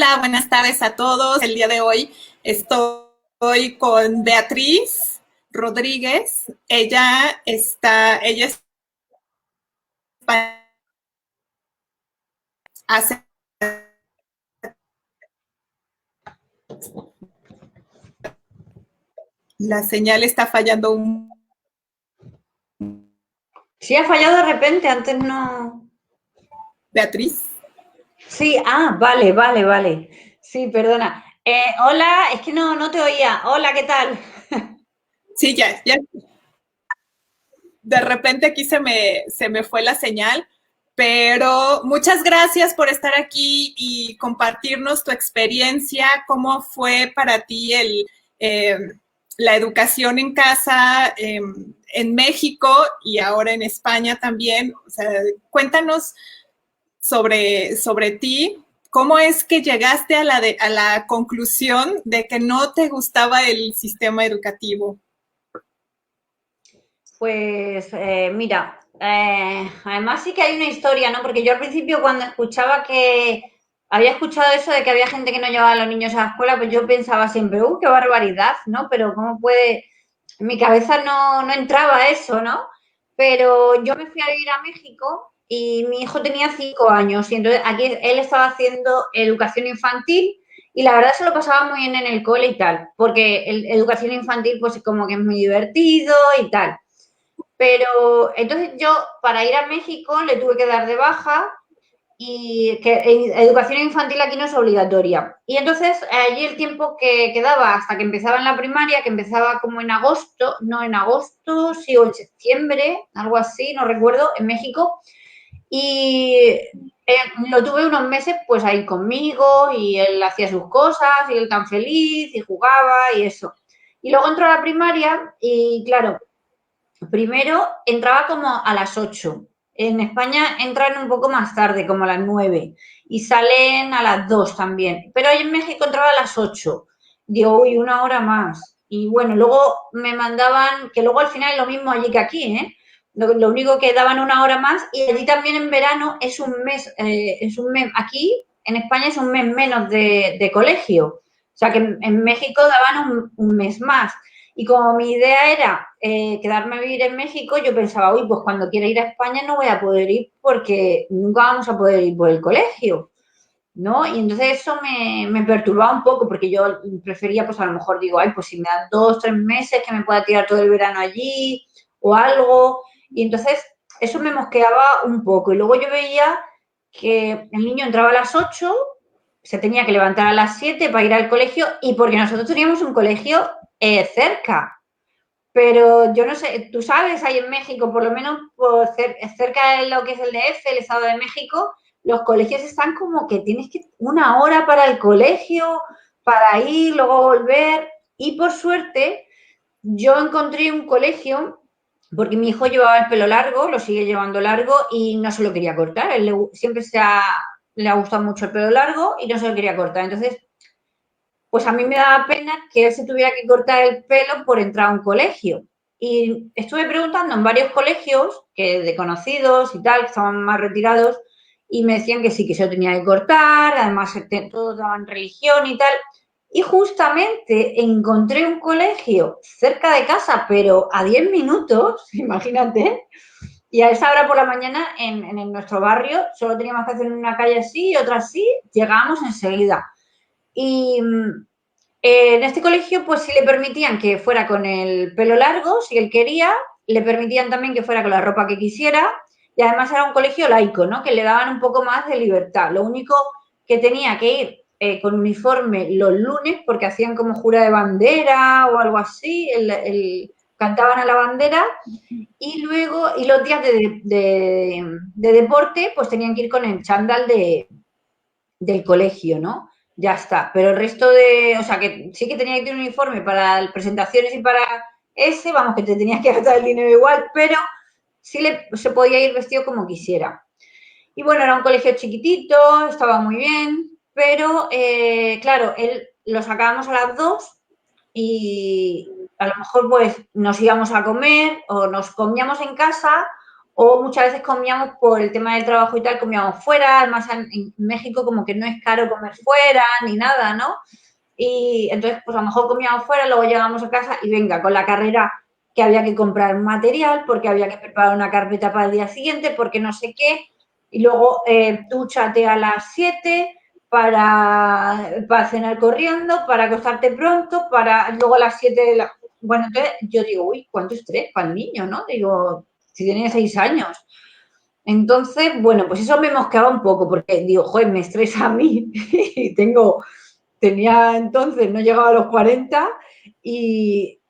Hola, buenas tardes a todos. El día de hoy estoy con Beatriz Rodríguez. Ella hace la señal está fallando un Sí, ha fallado de repente, antes no. Beatriz. Sí, vale. Sí, perdona. Hola, es que no te oía. Hola, ¿qué tal? Sí, ya. De repente aquí se me fue la señal, pero muchas gracias por estar aquí y compartirnos tu experiencia, cómo fue para ti eh, la educación en casa en México y ahora en España también. O sea, cuéntanos sobre ti, cómo es que llegaste a la conclusión de que no te gustaba el sistema educativo. Pues mira, además sí que hay una historia, ¿no? Porque yo al principio cuando escuchaba que había escuchado eso de que había gente que no llevaba a los niños a la escuela, pues yo pensaba siempre, qué barbaridad, ¿no? Pero ¿cómo puede? En mi cabeza no entraba eso, ¿no? Pero yo me fui a vivir a México y mi hijo tenía 5 años y entonces aquí él estaba haciendo educación infantil y la verdad se lo pasaba muy bien en el cole y tal, porque educación infantil pues como que es muy divertido y tal. Pero entonces yo para ir a México le tuve que dar de baja y que educación infantil aquí no es obligatoria. Y entonces allí el tiempo que quedaba hasta que empezaba en la primaria, que empezaba como en agosto, no en agosto, sí, o en septiembre, algo así, no recuerdo, en México. Y lo tuve unos meses pues ahí conmigo y él hacía sus cosas y él tan feliz y jugaba y eso. Y luego entró a la primaria y claro, primero entraba como a las 8. En España entran un poco más tarde, como a las 9. Y salen a las 2 también. Pero ahí en México entraba a las 8. Digo, uy, una hora más. Y bueno, luego me mandaban, que luego al final es lo mismo allí que aquí, ¿eh? Lo único que daban una hora más y allí también en verano es un mes, aquí en España es un mes menos de colegio. O sea que en México daban un mes más. Y como mi idea era quedarme a vivir en México, yo pensaba, uy, pues cuando quiera ir a España no voy a poder ir porque nunca vamos a poder ir por el colegio, ¿no? Y entonces eso me perturbaba un poco porque yo prefería, pues a lo mejor digo, ay, pues si me dan 2, 3 meses que me pueda tirar todo el verano allí o algo. Y entonces eso me mosqueaba un poco. Y luego yo veía que el niño entraba a las 8, se tenía que levantar a las 7 para ir al colegio y porque nosotros teníamos un colegio cerca. Pero yo no sé, tú sabes, ahí en México, por lo menos cerca de lo que es el DF, el Estado de México, los colegios están como que tienes que una hora para el colegio, para ir, luego volver. Y por suerte, yo encontré un colegio, porque mi hijo llevaba el pelo largo, lo sigue llevando largo y no se lo quería cortar. Siempre le ha gustado mucho el pelo largo y no se lo quería cortar. Entonces, pues a mí me daba pena que él se tuviera que cortar el pelo por entrar a un colegio. Y estuve preguntando en varios colegios, que de conocidos y tal, que estaban más retirados, y me decían que sí, que se lo tenía que cortar, además todos daban religión y tal. Y justamente encontré un colegio cerca de casa, pero a 10 minutos, imagínate, y a esa hora por la mañana en nuestro barrio solo teníamos que hacer una calle así y otra así, llegábamos enseguida. Y en este colegio, pues sí le permitían que fuera con el pelo largo, si él quería, le permitían también que fuera con la ropa que quisiera, y además era un colegio laico, ¿no? Que le daban un poco más de libertad. Lo único que tenía que ir con uniforme los lunes, porque hacían como jura de bandera o algo así, cantaban a la bandera, y luego, y los días de deporte, pues tenían que ir con el chándal del colegio, ¿no? Ya está. Pero el resto o sea, que sí que tenía que tener un uniforme para presentaciones y para ese, vamos, que te tenías que gastar el dinero igual, pero sí se podía ir vestido como quisiera. Y bueno, era un colegio chiquitito, estaba muy bien, pero claro, él lo sacábamos a las 2 y a lo mejor pues nos íbamos a comer o nos comíamos en casa O muchas veces comíamos por el tema del trabajo y tal, comíamos fuera, además en México como que no es caro comer fuera ni nada, ¿no? Y entonces, pues a lo mejor comíamos fuera, luego llegamos a casa y venga, con la carrera que había que comprar material, porque había que preparar una carpeta para el día siguiente, porque no sé qué, y luego dúchate a las 7 para cenar corriendo, para acostarte pronto, para luego a las 7 de la... Bueno, entonces yo digo, uy, cuánto estrés para el niño, ¿no? Digo, si tiene 6 años. Entonces, bueno, pues eso me mosqueaba un poco, porque digo, joder, me estresa a mí y tenía entonces, no llegaba a los 40 y,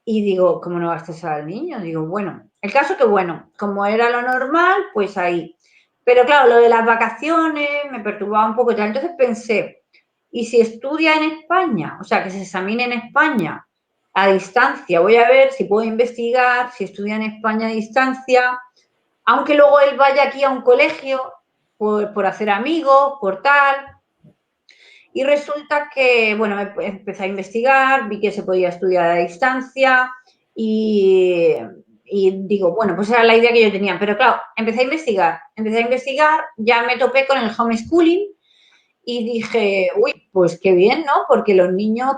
y digo, ¿cómo no va a estresar al niño? Digo, bueno, el caso que bueno, como era lo normal, pues ahí. Pero claro, lo de las vacaciones me perturbaba un poco y tal. Entonces pensé, ¿y si estudia en España? O sea, que se examine en España a distancia. Voy a ver si puedo investigar, si estudia en España a distancia, aunque luego él vaya aquí a un colegio por hacer amigos, por tal. Y resulta que, bueno, empecé a investigar, vi que se podía estudiar a distancia y, y digo, bueno, pues era la idea que yo tenía. Pero claro, empecé a investigar, ya me topé con el homeschooling y dije, uy, pues qué bien, ¿no? Porque los niños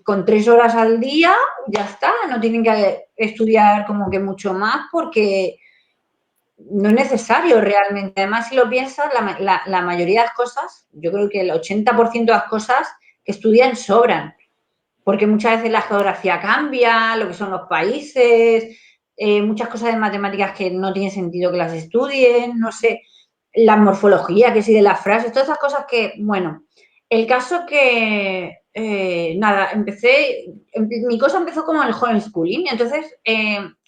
con 3 horas al día ya está, no tienen que estudiar como que mucho más porque no es necesario realmente. Además, si lo piensas, la mayoría de las cosas, yo creo que el 80% de las cosas que estudian sobran, porque muchas veces la geografía cambia, lo que son los países, muchas cosas de matemáticas que no tiene sentido que las estudien, no sé, la morfología que sí de las frases, todas esas cosas que, bueno, el caso que, nada, mi cosa empezó como el homeschooling, entonces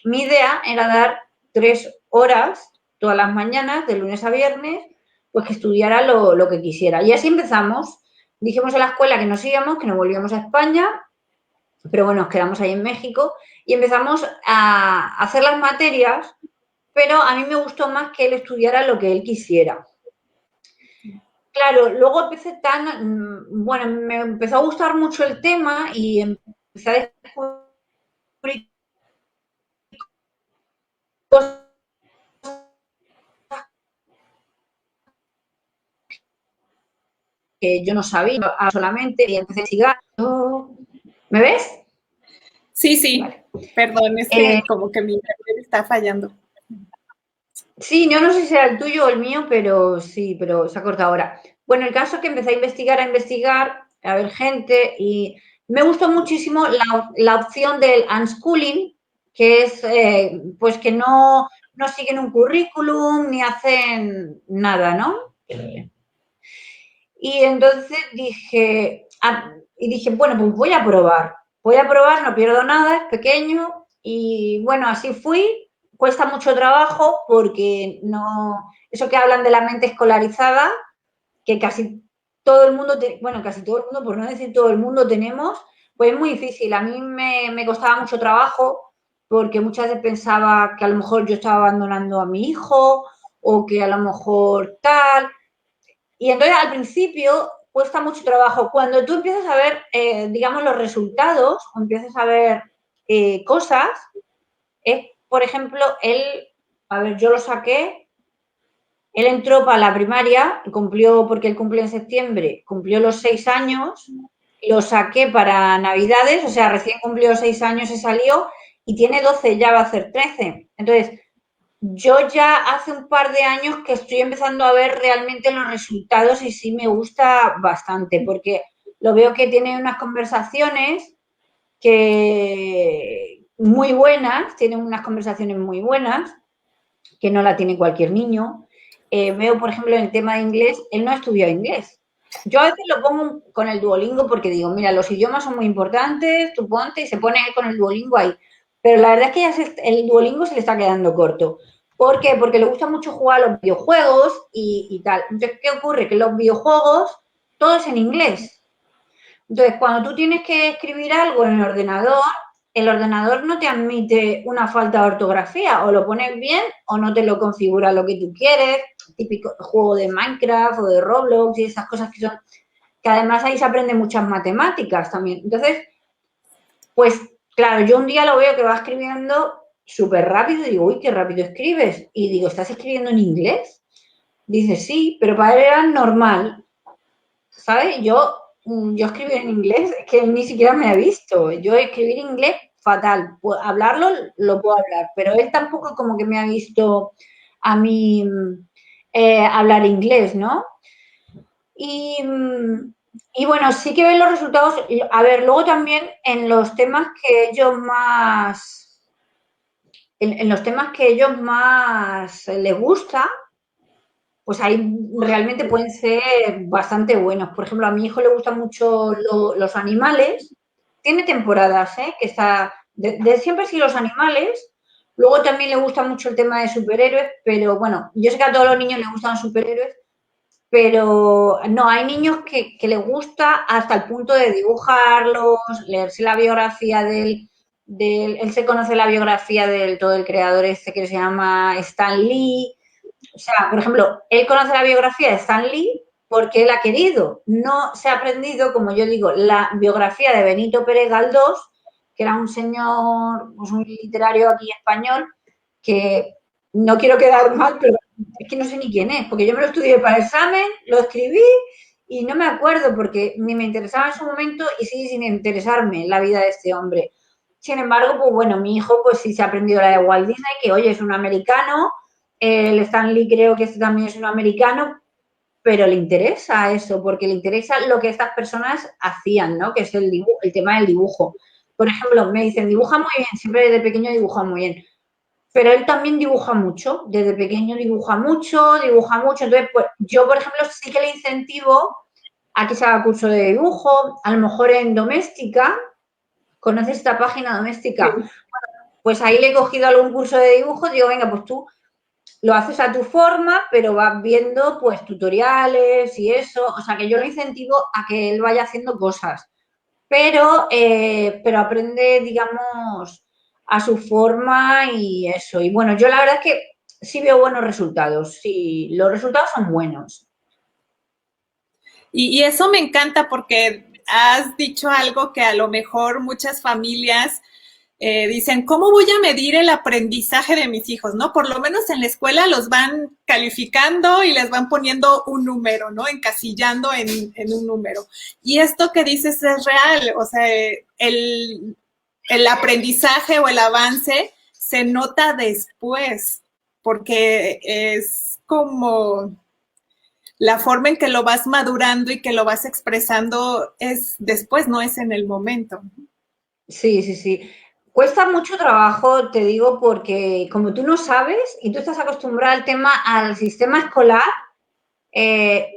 mi idea era dar 3 horas todas las mañanas, de lunes a viernes, pues que estudiara lo que quisiera. Y así empezamos. Dijimos a la escuela que nos íbamos, que nos volvíamos a España, pero bueno, nos quedamos ahí en México y empezamos a hacer las materias, pero a mí me gustó más que él estudiara lo que él quisiera. Claro, luego bueno, me empezó a gustar mucho el tema y empecé a descubrir cosas que yo no sabía solamente y empecé a investigar. ¿Me ves? Sí, sí, Vale. perdón, es Eh, que como que mi internet está fallando. Sí, yo no sé si era el tuyo o el mío, pero sí, pero se ha cortado ahora. Bueno, el caso es que empecé a investigar, a ver gente y me gustó muchísimo la opción del unschooling, que es pues que no siguen un currículum ni hacen nada, ¿no? Y entonces dije, bueno, pues voy a probar, no pierdo nada, es pequeño y bueno, así fui. Cuesta mucho trabajo porque no, eso que hablan de la mente escolarizada, que casi todo el mundo, bueno, casi todo el mundo, por no decir todo el mundo tenemos, pues es muy difícil. A mí me costaba mucho trabajo porque muchas veces pensaba que a lo mejor yo estaba abandonando a mi hijo o que a lo mejor tal. Y entonces al principio cuesta mucho trabajo. Cuando tú empiezas a ver, digamos, los resultados o empiezas a ver cosas, es, por ejemplo, a ver, yo lo saqué, él entró para la primaria, cumplió, porque él cumplió en septiembre, cumplió los 6 años, lo saqué para Navidades, o sea, recién cumplió 6 años y salió, y tiene 12, ya va a hacer 13. Entonces, yo ya hace un par de años que estoy empezando a ver realmente los resultados y sí me gusta bastante, porque lo veo que tiene unas conversaciones que muy buenas, tiene unas conversaciones muy buenas, que no la tiene cualquier niño. Veo, por ejemplo, en el tema de inglés, él no ha estudiado inglés. Yo a veces lo pongo con el Duolingo porque digo, mira, los idiomas son muy importantes, tú ponte y se pone con el Duolingo ahí. Pero la verdad es que el Duolingo se le está quedando corto. ¿Por qué? Porque le gusta mucho jugar a los videojuegos y tal. Entonces, ¿qué ocurre? Que los videojuegos, todo es en inglés. Entonces, cuando tú tienes que escribir algo en el ordenador no te admite una falta de ortografía, o lo pones bien o no te lo configura lo que tú quieres, típico juego de Minecraft o de Roblox y esas cosas que además ahí se aprenden muchas matemáticas también. Entonces, pues claro, yo un día lo veo que va escribiendo súper rápido. Digo, uy, qué rápido escribes. Y digo, ¿estás escribiendo en inglés? Dice, sí, pero para él era normal, ¿sabes? Yo escribí en inglés, es que él ni siquiera me ha visto. Yo escribir inglés, fatal. Hablarlo, lo puedo hablar, pero él tampoco como que me ha visto a mí hablar inglés, ¿no? Y, y bueno, sí que ven los resultados. A ver, luego también en los temas que ellos más, en los temas que ellos más les gusta, pues ahí realmente pueden ser bastante buenos. Por ejemplo, a mi hijo le gustan mucho los animales. Tiene temporadas, ¿eh? Que está de siempre sí los animales. Luego también le gusta mucho el tema de superhéroes, pero bueno, yo sé que a todos los niños les gustan los superhéroes, pero no, hay niños que les gusta hasta el punto de dibujarlos, leerse la biografía él se conoce la biografía del todo el creador este que se llama Stan Lee. O sea, por ejemplo, él conoce la biografía de Stan Lee porque él ha querido. No se ha aprendido, como yo digo, la biografía de Benito Pérez Galdós, que era un señor, pues un literario aquí español, que no quiero quedar mal, pero es que no sé ni quién es, porque yo me lo estudié para el examen, lo escribí y no me acuerdo porque ni me interesaba en su momento y sigue sin interesarme la vida de este hombre. Sin embargo, pues bueno, mi hijo pues sí se ha aprendido la de Walt Disney, que oye, es un americano, el Stanley creo que este también es un americano, pero le interesa eso, porque le interesa lo que estas personas hacían, ¿no? Que es el dibujo, el tema del dibujo. Por ejemplo, me dicen, dibuja muy bien, siempre desde pequeño dibuja muy bien, pero él también dibuja mucho, desde pequeño dibuja mucho, entonces pues yo, por ejemplo, sí que le incentivo a que se haga curso de dibujo, a lo mejor en doméstica, ¿conoces esta página doméstica? Sí. Pues ahí le he cogido algún curso de dibujo, digo, venga, pues tú lo haces a tu forma, pero vas viendo pues tutoriales y eso, o sea que yo lo incentivo a que él vaya haciendo cosas, pero aprende, digamos, a su forma y eso. Y bueno, yo la verdad es que sí veo buenos resultados, sí, los resultados son buenos. Y eso me encanta porque has dicho algo que a lo mejor muchas familias dicen, ¿cómo voy a medir el aprendizaje de mis hijos? ¿No? Por lo menos en la escuela los van calificando y les van poniendo un número, ¿no? Encasillando en un número. Y esto que dices es real, o sea, el aprendizaje o el avance se nota después, porque es como la forma en que lo vas madurando y que lo vas expresando es después, no es en el momento. Sí, sí, sí. Cuesta mucho trabajo, te digo, porque como tú no sabes y tú estás acostumbrado al tema, al sistema escolar,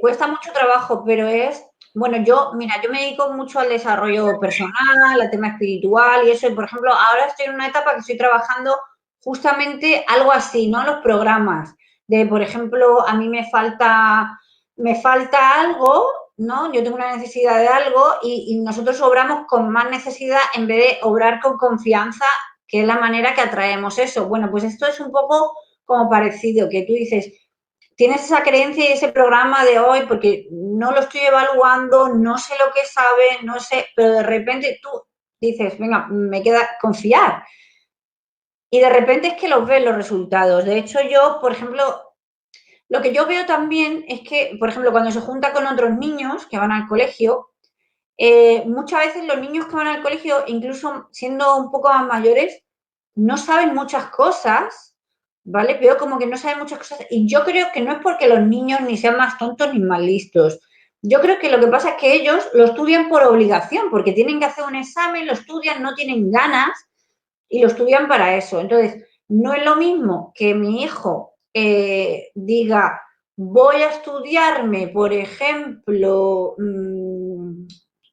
cuesta mucho trabajo, pero es, bueno, mira, yo me dedico mucho al desarrollo personal, al tema espiritual y eso, y por ejemplo, ahora estoy en una etapa que estoy trabajando justamente algo así, ¿no? Los programas de, por ejemplo, a mí me falta algo, ¿no? Yo tengo una necesidad de algo y nosotros obramos con más necesidad en vez de obrar con confianza, que es la manera que atraemos eso. Bueno, pues esto es un poco como parecido, que tú dices, tienes esa creencia y ese programa de hoy porque no lo estoy evaluando, no sé lo que sabe, no sé, pero de repente tú dices, venga, me queda confiar. Y de repente es que los ves los resultados. De hecho, yo, por ejemplo, lo que yo veo también es que, por ejemplo, cuando se junta con otros niños que van al colegio, muchas veces los niños que van al colegio, incluso siendo un poco más mayores, no saben muchas cosas, ¿vale? Veo como que no saben muchas cosas y yo creo que no es porque los niños ni sean más tontos ni más listos. Yo creo que lo que pasa es que ellos lo estudian por obligación, porque tienen que hacer un examen, lo estudian, no tienen ganas y lo estudian para eso. Entonces, no es lo mismo que mi hijo diga, voy a estudiarme, por ejemplo,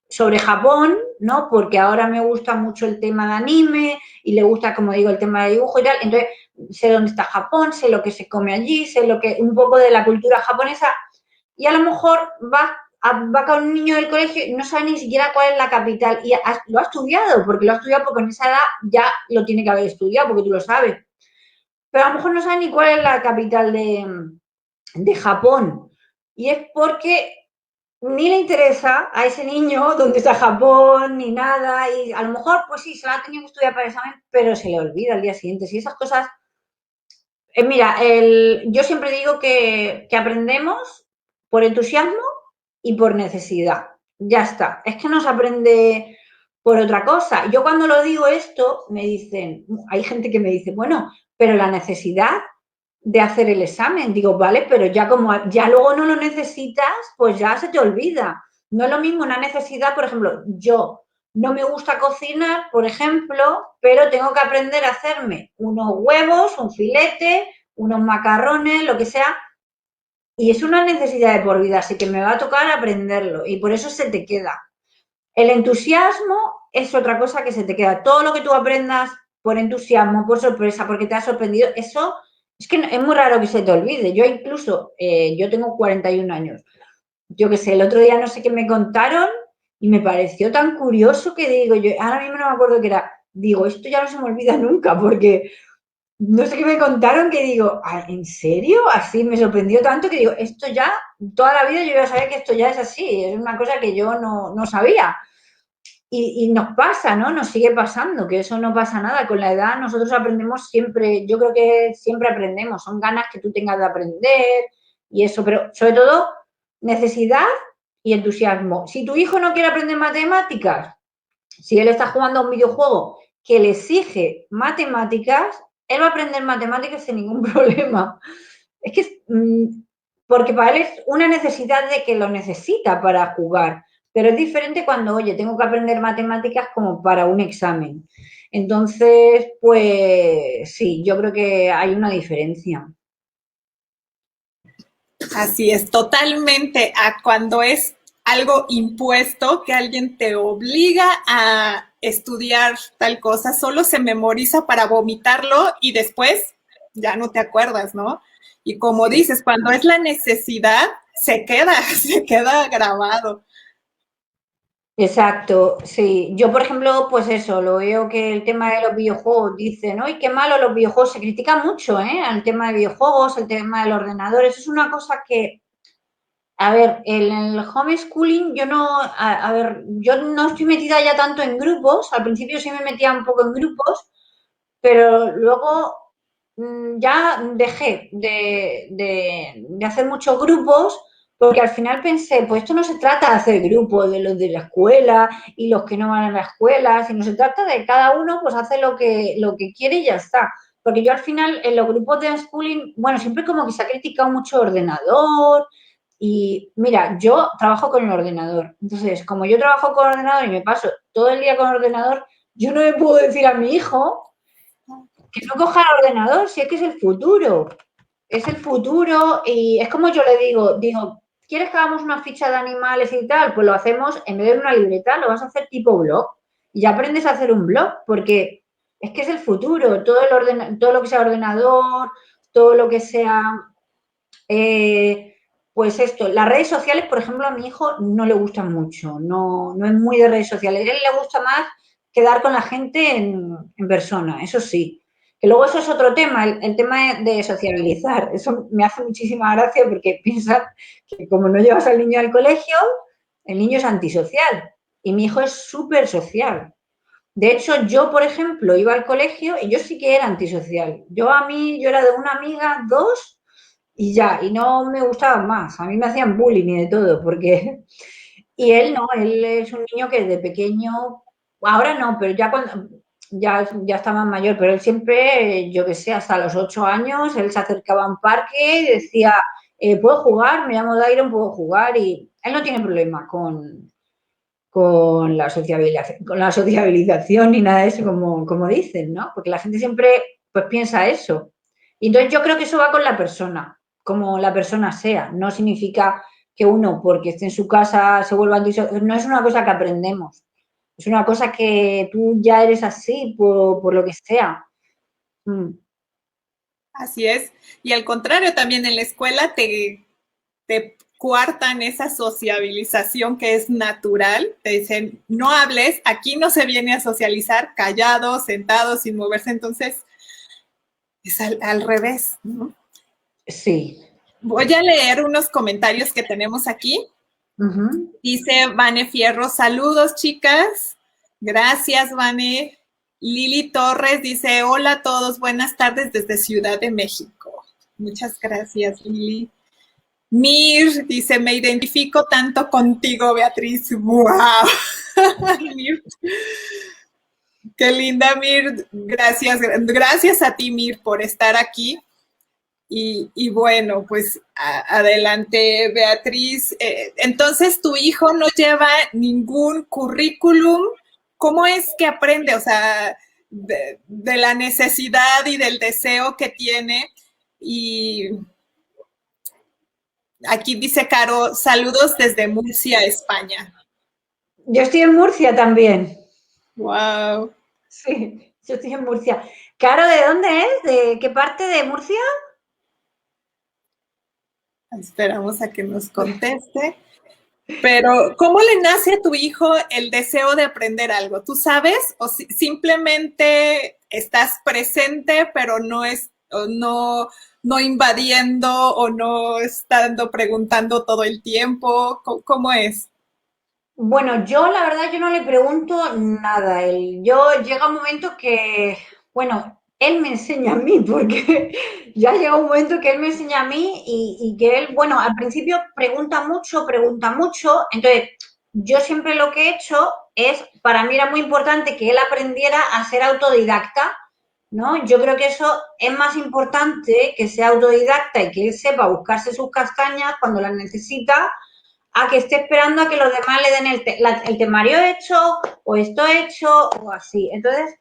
sobre Japón, ¿no? Porque ahora me gusta mucho el tema de anime y le gusta, como digo, el tema de dibujo y tal. Entonces, sé dónde está Japón, sé lo que se come allí, sé lo que, un poco de la cultura japonesa y a lo mejor va con un niño del colegio y no sabe ni siquiera cuál es la capital y lo ha estudiado, porque lo ha estudiado porque en esa edad ya lo tiene que haber estudiado, porque tú lo sabes. Pero a lo mejor no sabe ni cuál es la capital de Japón. Y es porque ni le interesa a ese niño dónde está Japón, ni nada, y a lo mejor, pues sí, se la ha tenido que estudiar para el examen, pero se le olvida al día siguiente. Si esas cosas, mira, yo siempre digo que aprendemos por entusiasmo y por necesidad. Ya está. Es que no se aprende por otra cosa. Yo cuando lo digo esto, me dicen, hay gente que me dice, bueno, pero la necesidad de hacer el examen. Digo, vale, pero ya como ya luego no lo necesitas, pues ya se te olvida. No es lo mismo una necesidad, por ejemplo, yo no me gusta cocinar, por ejemplo, pero tengo que aprender a hacerme unos huevos, un filete, unos macarrones, lo que sea, y es una necesidad de por vida, así que me va a tocar aprenderlo y por eso se te queda. El entusiasmo es otra cosa que se te queda. Todo lo que tú aprendas por entusiasmo, por sorpresa, porque te ha sorprendido, eso es que es muy raro que se te olvide. Yo incluso, yo tengo 41 años. Yo qué sé, el otro día no sé qué me contaron y me pareció tan curioso que digo, yo ahora mismo no me acuerdo qué era. Digo, esto ya no se me olvida nunca porque no sé qué me contaron que digo, "Ah, ¿en serio?". Así me sorprendió tanto que digo, esto ya, toda la vida yo ya sabía que esto ya es así, es una cosa que yo no sabía. Y nos pasa, ¿no? Nos sigue pasando, que eso no pasa nada. Con la edad nosotros aprendemos siempre, yo creo que siempre aprendemos, son ganas que tú tengas de aprender y eso, pero sobre todo necesidad y entusiasmo. Si tu hijo no quiere aprender matemáticas, si él está jugando a un videojuego que le exige matemáticas, él va a aprender matemáticas sin ningún problema. Es que, porque para él es una necesidad de que lo necesita para jugar, pero es diferente cuando, oye, tengo que aprender matemáticas como para un examen. Entonces, pues sí, yo creo que hay una diferencia. Así es, totalmente a cuando es algo impuesto, que alguien te obliga a estudiar tal cosa, solo se memoriza para vomitarlo y después ya no te acuerdas, ¿no? Y como Sí. dices, cuando es la necesidad, se queda grabado. Exacto, sí. Yo, por ejemplo, pues eso, lo veo que el tema de los videojuegos, dicen, ¡ay, qué malo los videojuegos! Se critica mucho, ¿eh? El tema de videojuegos, el tema de los ordenadores. Es una cosa que, a ver, en el homeschooling yo no, a ver, yo no estoy metida ya tanto en grupos. Al principio sí me metía un poco en grupos, pero luego ya dejé de hacer muchos grupos porque al final pensé, pues esto no se trata de hacer grupos de los de la escuela y los que no van a la escuela, sino se trata de cada uno pues hace lo que quiere y ya está. Porque yo al final en los grupos de schooling, bueno, siempre como que se ha criticado mucho el ordenador y mira, yo trabajo con el ordenador. Entonces, como yo trabajo con el ordenador y me paso todo el día con el ordenador, yo no le puedo decir a mi hijo que no coja el ordenador, si es que es el futuro y es como yo le digo, ¿quieres que hagamos una ficha de animales y tal? Pues lo hacemos en vez de una libreta, lo vas a hacer tipo blog y ya aprendes a hacer un blog porque es que es el futuro, todo lo que sea ordenador, todo lo que sea, pues esto, las redes sociales, por ejemplo, a mi hijo no le gustan mucho, no es muy de redes sociales, a él le gusta más quedar con la gente en persona, eso sí. Que luego eso es otro tema, el tema de sociabilizar. Eso me hace muchísima gracia porque piensas que como no llevas al niño al colegio, el niño es antisocial. Y mi hijo es súper social. De hecho, yo, por ejemplo, iba al colegio y yo sí que era antisocial. Yo era de una amiga, dos, y ya, y no me gustaban más. A mí me hacían bullying y de todo, porque... Y él no, él es un niño que desde pequeño, ahora no, pero ya cuando, ya está más mayor, pero él siempre, yo que sé, hasta los 8 años, él se acercaba a un parque y decía, ¿puedo jugar? Me llamo Dairon, puedo jugar, y él no tiene problema con la sociabilización ni nada de eso, como dicen, ¿no? Porque la gente siempre pues piensa eso. Y entonces yo creo que eso va con la persona, como la persona sea. No significa que uno, porque esté en su casa, se vuelva antisocial. No es una cosa que aprendemos. Es una cosa que tú ya eres así por lo que sea. Mm. Así es. Y al contrario, también en la escuela te cuartan esa sociabilización que es natural. Te dicen, no hables, aquí no se viene a socializar, callado, sentado, sin moverse. Entonces, es al revés, ¿no? Sí, Voy a leer unos comentarios que tenemos aquí. Dice Vane Fierro, saludos chicas. Gracias, Vane. Lili Torres dice, hola a todos, buenas tardes desde Ciudad de México. Muchas gracias, Lili. Mir dice, me identifico tanto contigo, Beatriz. ¡Wow! Mir. Qué linda, Mir. Gracias, gracias a ti, Mir, por estar aquí. Y bueno, pues adelante, Beatriz. Entonces, tu hijo no lleva ningún currículum. ¿Cómo es que aprende? O sea, de la necesidad y del deseo que tiene. Y aquí dice Caro, saludos desde Murcia, España. Yo estoy en Murcia también. Wow. Sí, yo estoy en Murcia. Caro, ¿de dónde es? ¿De qué parte de Murcia? Esperamos a que nos conteste. Pero, ¿cómo le nace a tu hijo el deseo de aprender algo? ¿Tú sabes? ¿O simplemente estás presente, pero no es, o no invadiendo o no estando preguntando todo el tiempo? ¿Cómo es? Bueno, yo la verdad yo no le pregunto nada a él. Yo llega un momento que, bueno, él me enseña a mí, porque ya llega un momento que él me enseña a mí y que él, bueno, al principio pregunta mucho. Entonces, yo siempre lo que he hecho es, para mí era muy importante que él aprendiera a ser autodidacta, ¿no? Yo creo que eso es más importante que sea autodidacta y que él sepa buscarse sus castañas cuando las necesita a que esté esperando a que los demás le den el temario hecho o esto hecho o así. Entonces,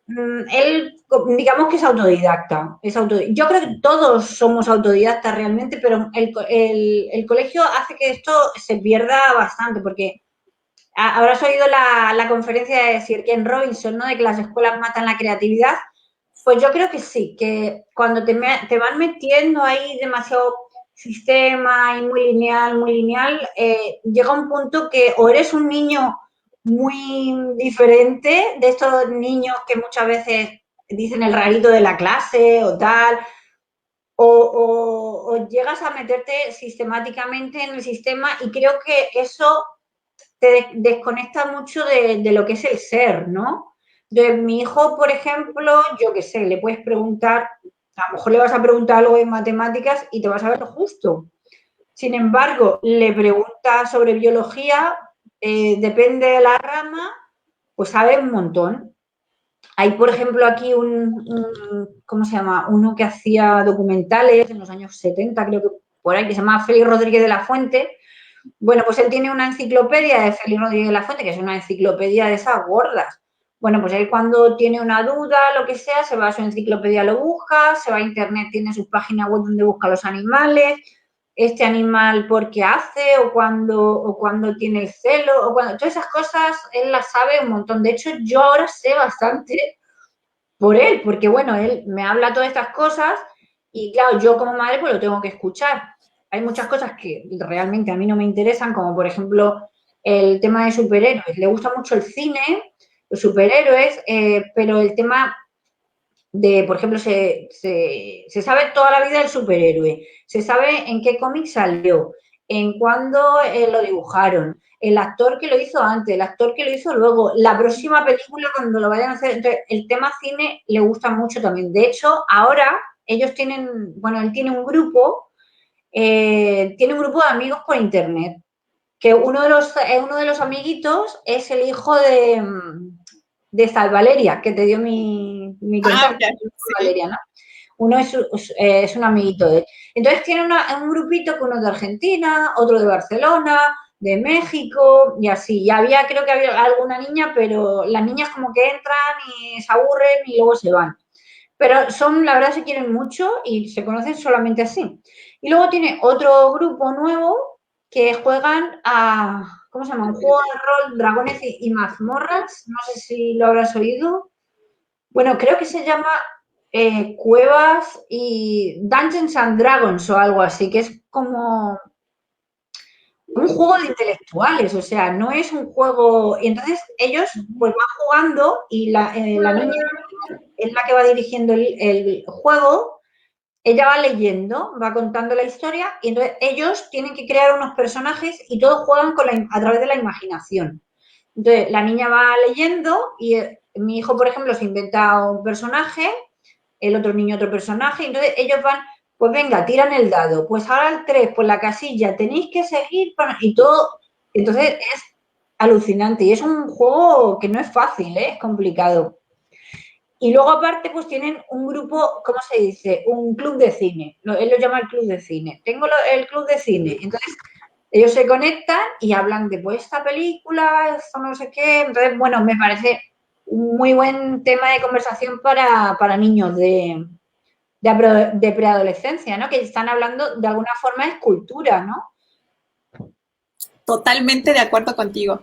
él, digamos que es autodidacta. Yo creo que todos somos autodidactas realmente, pero el colegio hace que esto se pierda bastante, porque habrás oído la conferencia de Sir Ken Robinson, ¿no? De que las escuelas matan la creatividad. Pues yo creo que sí, que cuando te van metiendo ahí demasiado sistema y muy lineal, llega un punto que o eres un niño muy diferente, de estos niños que muchas veces dicen el rarito de la clase o tal, o llegas a meterte sistemáticamente en el sistema y creo que eso te desconecta mucho de lo que es el ser, ¿no? De mi hijo, por ejemplo, yo qué sé, le puedes preguntar, a lo mejor le vas a preguntar algo de matemáticas y te vas a ver lo justo. Sin embargo, le preguntas sobre biología, depende de la rama, pues sabe un montón. Hay, por ejemplo, aquí ¿cómo se llama? Uno que hacía documentales en los años 70, creo que por ahí, que se llama Félix Rodríguez de la Fuente. Bueno, pues él tiene una enciclopedia de Félix Rodríguez de la Fuente, que es una enciclopedia de esas gordas. Bueno, pues él cuando tiene una duda, lo que sea, se va a su enciclopedia, lo busca, se va a internet, tiene su página web donde busca los animales, este animal por qué hace, o cuando tiene el celo, o cuando, todas esas cosas él las sabe un montón. De hecho, yo ahora sé bastante por él, porque bueno, él me habla todas estas cosas y claro, yo como madre pues lo tengo que escuchar. Hay muchas cosas que realmente a mí no me interesan, como por ejemplo el tema de superhéroes. Le gusta mucho el cine, los superhéroes, pero el tema de, por ejemplo, se sabe toda la vida del superhéroe, se sabe en qué cómic salió, en cuándo lo dibujaron, el actor que lo hizo antes, el actor que lo hizo luego, la próxima película cuando lo vayan a hacer. Entonces, el tema cine le gusta mucho también. De hecho, ahora ellos tienen, bueno, él tiene un grupo de amigos por internet, que uno de los amiguitos es el hijo de Sal Valeria, que te dio mi contacto, Ya, sí. Valeria, ¿no? Uno es un amiguito de él. Entonces tiene un grupito que uno es de Argentina, otro de Barcelona, de México y así. Ya había, creo que había alguna niña, pero las niñas como que entran y se aburren y luego se van. Pero son, la verdad, se quieren mucho y se conocen solamente así. Y luego tiene otro grupo nuevo que juegan a, ¿cómo se llama? Un juego de rol, dragones y mazmorras. No sé si lo habrás oído. Bueno, creo que se llama Cuevas y Dungeons and Dragons o algo así, que es como un juego de intelectuales, o sea, no es un juego. Y entonces ellos pues van jugando y la niña es la que va dirigiendo el juego ella va leyendo, va contando la historia y entonces ellos tienen que crear unos personajes y todos juegan a través de la imaginación. Entonces la niña va leyendo y mi hijo, por ejemplo, se inventa un personaje, el otro niño otro personaje, y entonces ellos van, pues venga, tiran el dado, pues ahora el 3, pues la casilla, tenéis que seguir y todo. Entonces es alucinante y es un juego que no es fácil, ¿eh? Es complicado. Y luego aparte pues tienen un grupo, ¿cómo se dice? Un club de cine. Él lo llama el club de cine. Tengo el club de cine. Entonces ellos se conectan y hablan de pues esta película, esto no sé qué. Entonces, bueno, me parece un muy buen tema de conversación para niños de preadolescencia, ¿no? Que están hablando de alguna forma de cultura, ¿no? Totalmente de acuerdo contigo.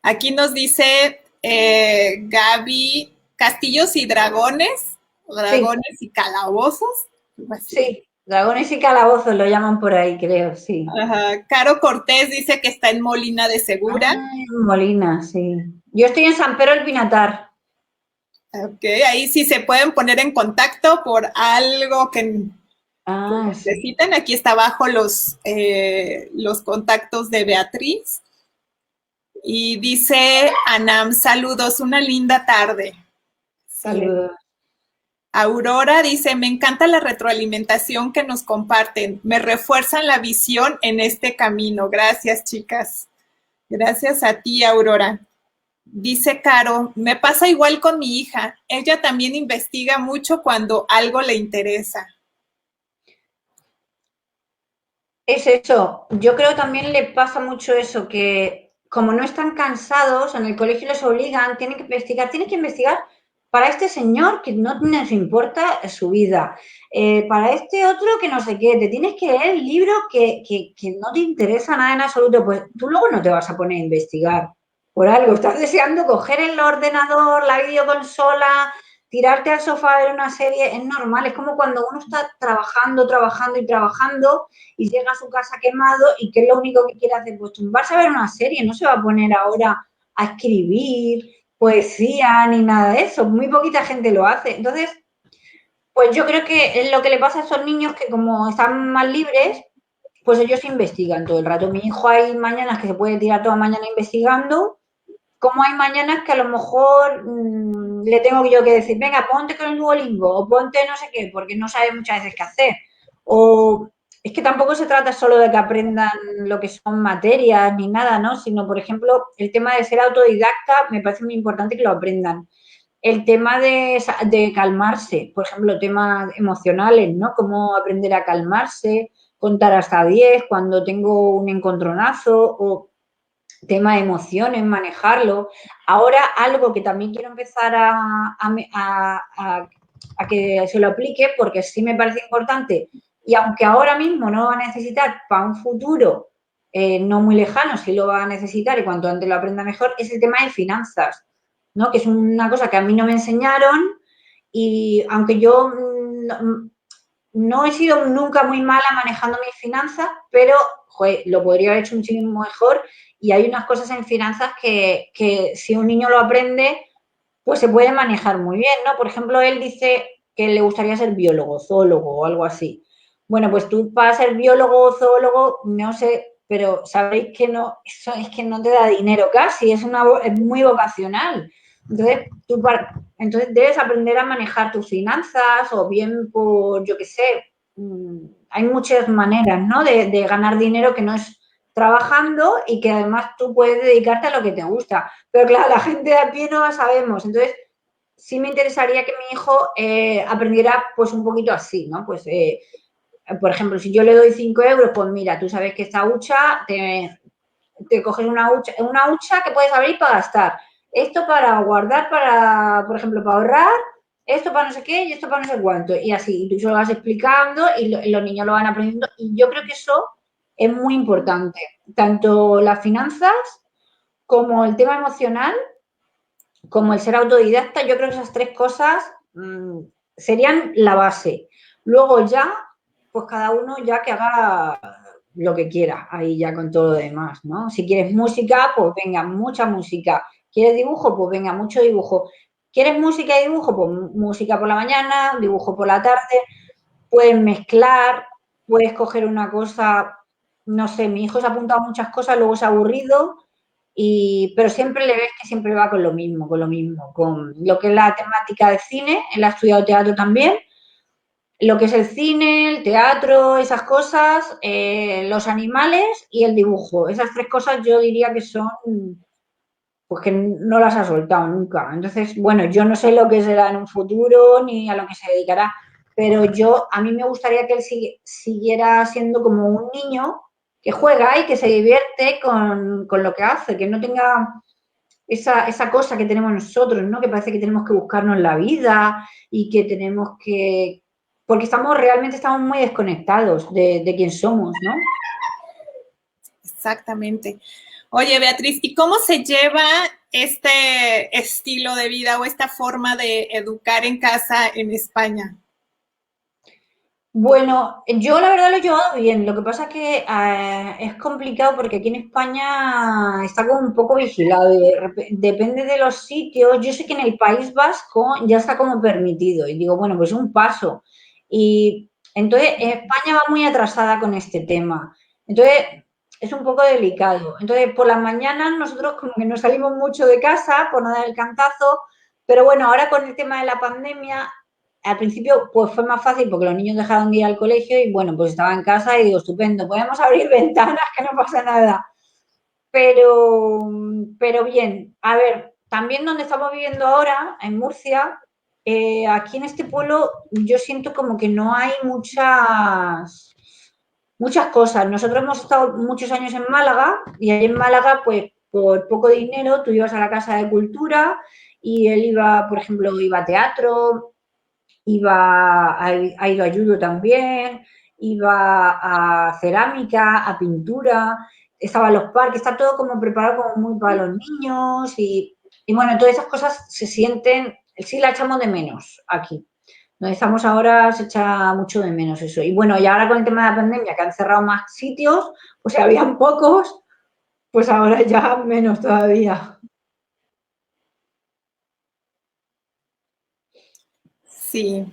Aquí nos dice Gaby, castillos y dragones, Sí, dragones y calabozos. Así. sí. Dragones y calabozos lo llaman por ahí, creo, sí. Ajá. Caro Cortés dice que está en Molina de Segura. Ay, Molina, sí. Yo estoy en San Pedro del Pinatar. Ok, ahí sí se pueden poner en contacto por algo que Ah, sí. necesiten. Aquí está abajo los contactos de Beatriz. Y dice Anam, saludos, una linda tarde. Sí. Saludos. Aurora dice, me encanta la retroalimentación que nos comparten, me refuerzan la visión en este camino. Gracias, chicas. Gracias a ti, Aurora. Dice Caro, me pasa igual con mi hija. Ella también investiga mucho cuando algo le interesa. Es eso. Yo creo también le pasa mucho eso, que como no están cansados, en el colegio les obligan, tienen que investigar para este señor que no les importa su vida, para este otro que no sé qué, te tienes que leer el libro que no te interesa nada en absoluto, pues tú luego no te vas a poner a investigar por algo, estás deseando coger el ordenador, la videoconsola, tirarte al sofá a ver una serie, es normal, es como cuando uno está trabajando, trabajando y trabajando y llega a su casa quemado y que es lo único que quiere hacer, pues tumbarse a ver una serie, no se va a poner ahora a escribir poesía ni nada de eso, muy poquita gente lo hace. Entonces, pues yo creo que es lo que le pasa a esos niños que como están más libres, pues ellos investigan todo el rato. Mi hijo hay mañanas que se puede tirar toda mañana investigando, como hay mañanas que a lo mejor le tengo yo que decir, venga, ponte con el Duolingo o ponte no sé qué, porque no sabe muchas veces qué hacer. O es que tampoco se trata solo de que aprendan lo que son materias ni nada, ¿no? Sino, por ejemplo, el tema de ser autodidacta me parece muy importante que lo aprendan. El tema de calmarse, por ejemplo, temas emocionales, ¿no? Cómo aprender a calmarse, contar hasta 10 cuando tengo un encontronazo o tema de emociones, manejarlo. Ahora algo que también quiero empezar a que se lo aplique porque sí me parece importante y aunque ahora mismo no lo va a necesitar para un futuro no muy lejano, sí lo va a necesitar y cuanto antes lo aprenda mejor, es el tema de finanzas, ¿no? Que es una cosa que a mí no me enseñaron y aunque yo no he sido nunca muy mala manejando mis finanzas, pero joder, lo podría haber hecho muchísimo mejor y hay unas cosas en finanzas que si un niño lo aprende, pues se puede manejar muy bien, ¿no? Por ejemplo, él dice que le gustaría ser biólogo, zoólogo o algo así. Bueno, pues tú para ser biólogo o zoólogo, no sé, pero sabéis que no, eso es que no te da dinero casi, es muy vocacional. Entonces, entonces debes aprender a manejar tus finanzas o bien por, yo qué sé, hay muchas maneras, ¿no? De ganar dinero que no es trabajando y que además tú puedes dedicarte a lo que te gusta. Pero claro, la gente de a pie no lo sabemos. Entonces, sí me interesaría que mi hijo aprendiera pues un poquito así, ¿no? Pues, por ejemplo, si yo le doy 5 euros, pues mira, tú sabes que esta hucha, te coges una hucha que puedes abrir para gastar. Esto para guardar, para, por ejemplo, para ahorrar, esto para no sé qué y esto para no sé cuánto. Y así, y tú se lo vas explicando y los niños lo van aprendiendo. Y yo creo que eso es muy importante. Tanto las finanzas como el tema emocional como el ser autodidacta, yo creo que esas tres cosas serían la base. Luego ya, pues cada uno ya que haga lo que quiera, ahí ya con todo lo demás, ¿no? Si quieres música, pues venga, mucha música. ¿Quieres dibujo? Pues venga, mucho dibujo. ¿Quieres música y dibujo? Pues música por la mañana, dibujo por la tarde. puedes mezclar, puedes coger una cosa, no sé, mi hijo se ha apuntado a muchas cosas, luego se ha aburrido, pero siempre le ves que siempre va con lo mismo, con lo que es la temática de cine, él ha estudiado teatro también, lo que es el cine, el teatro, esas cosas, los animales y el dibujo. Esas tres cosas yo diría que son, pues que no las ha soltado nunca. Entonces, bueno, yo no sé lo que será en un futuro ni a lo que se dedicará, pero a mí me gustaría que él siguiera siendo como un niño que juega y que se divierte con lo que hace, que no tenga esa cosa que tenemos nosotros, ¿no? Que parece que tenemos que buscarnos la vida y que tenemos que... Porque realmente estamos muy desconectados de quién somos, ¿no? Exactamente. Oye, Beatriz, ¿y cómo se lleva este estilo de vida o esta forma de educar en casa en España? Bueno, yo la verdad lo he llevado bien. Lo que pasa es que es complicado porque aquí en España está como un poco vigilado y depende de los sitios. Yo sé que en el País Vasco ya está como permitido y digo, bueno, pues un paso. Y entonces España va muy atrasada con este tema. Entonces es un poco delicado. Entonces por las mañanas nosotros como que no salimos mucho de casa por no dar el cantazo, pero bueno, ahora con el tema de la pandemia al principio pues fue más fácil porque los niños dejaron de ir al colegio y bueno, pues estaba en casa y digo, estupendo, podemos abrir ventanas que no pasa nada. Pero, pero bien, a ver, también donde estamos viviendo ahora, en Murcia, aquí en este pueblo yo siento como que no hay muchas cosas. Nosotros hemos estado muchos años en Málaga y ahí en Málaga, pues por poco dinero, tú ibas a la Casa de Cultura y él iba, por ejemplo, iba a teatro, ha ido a judo también, iba a cerámica, a pintura, estaba en los parques, está todo como preparado como muy para los niños y bueno, todas esas cosas se sienten, sí la echamos de menos aquí. Donde estamos ahora se echa mucho de menos eso. Y bueno, y ahora con el tema de la pandemia, que han cerrado más sitios, pues si habían pocos, pues ahora ya menos todavía. Sí.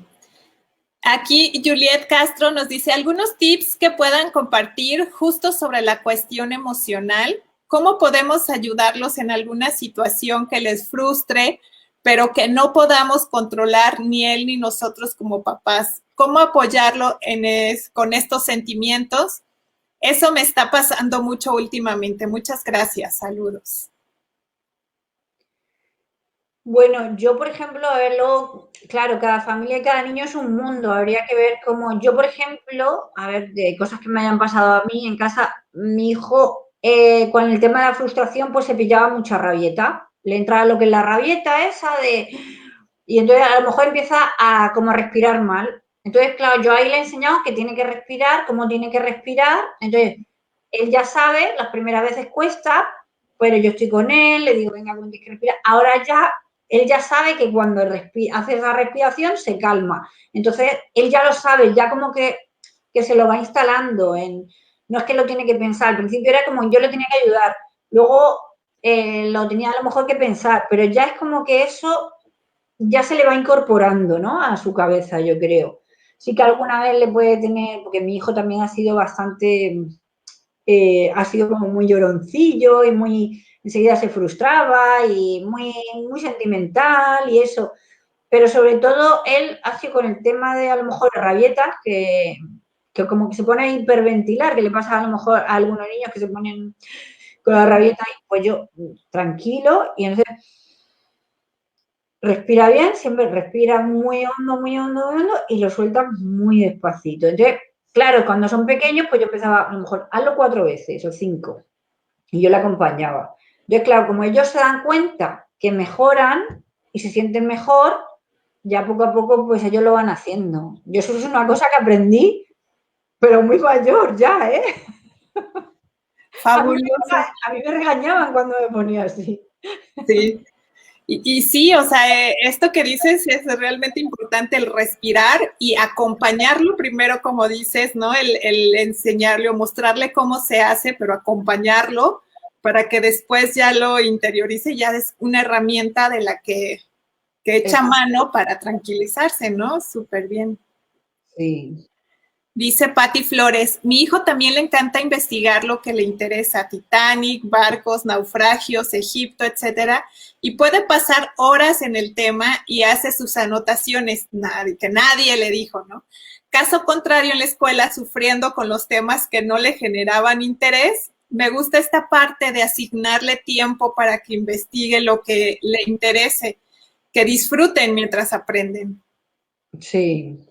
Aquí Juliet Castro nos dice algunos tips que puedan compartir justo sobre la cuestión emocional. ¿Cómo podemos ayudarlos en alguna situación que les frustre, pero que no podamos controlar ni él ni nosotros como papás? ¿Cómo apoyarlo con estos sentimientos? Eso me está pasando mucho últimamente. Muchas gracias. Saludos. Bueno, yo, por ejemplo, a verlo, claro, cada familia y cada niño es un mundo. Habría que ver cómo, yo, por ejemplo, a ver, de cosas que me hayan pasado a mí en casa, mi hijo, con el tema de la frustración, pues se pillaba mucha rabieta. Le entraba lo que es la rabieta esa de... Y entonces a lo mejor empieza a como a respirar mal. Entonces, claro, yo ahí le he enseñado que tiene que respirar, cómo tiene que respirar. Entonces, él ya sabe, las primeras veces cuesta, pero yo estoy con él, le digo, venga, tienes que respirar. Ahora ya él ya sabe que cuando hace esa respiración se calma. Entonces, él ya lo sabe, ya como que se lo va instalando. No es que lo tiene que pensar, al principio era como yo le tenía que ayudar, luego lo tenía a lo mejor que pensar, pero ya es como que eso ya se le va incorporando, ¿no? A su cabeza, yo creo. Sí que alguna vez le puede tener, porque mi hijo también ha sido bastante, ha sido como muy lloroncillo y muy, enseguida se frustraba y muy sentimental y eso. Pero sobre todo él ha sido con el tema de a lo mejor rabietas, que como que se pone a hiperventilar, que le pasa a lo mejor a algunos niños que se ponen con la rabieta y pues yo tranquilo y entonces respira bien, siempre respira muy hondo, muy hondo, muy hondo y lo suelta muy despacito. Entonces, claro, cuando son pequeños, pues yo empezaba, a lo mejor, hazlo 4 veces o 5 y yo le acompañaba. Entonces, claro, como ellos se dan cuenta que mejoran y se sienten mejor, ya poco a poco, pues ellos lo van haciendo. Yo eso es una cosa que aprendí, pero muy mayor ya, ¿eh? Fabuloso. A mí me regañaban cuando me ponía así. Sí. Y sí, o sea, esto que dices es realmente importante, el respirar y acompañarlo primero, como dices, ¿no? El enseñarle o mostrarle cómo se hace, pero acompañarlo para que después ya lo interiorice, ya es una herramienta de la que echa mano para tranquilizarse, ¿no? Súper bien. Sí. Dice Patti Flores, mi hijo también le encanta investigar lo que le interesa, Titanic, barcos, naufragios, Egipto, etcétera, y puede pasar horas en el tema y hace sus anotaciones, que nadie le dijo, ¿no? Caso contrario, en la escuela, sufriendo con los temas que no le generaban interés, me gusta esta parte de asignarle tiempo para que investigue lo que le interese, que disfruten mientras aprenden. Sí.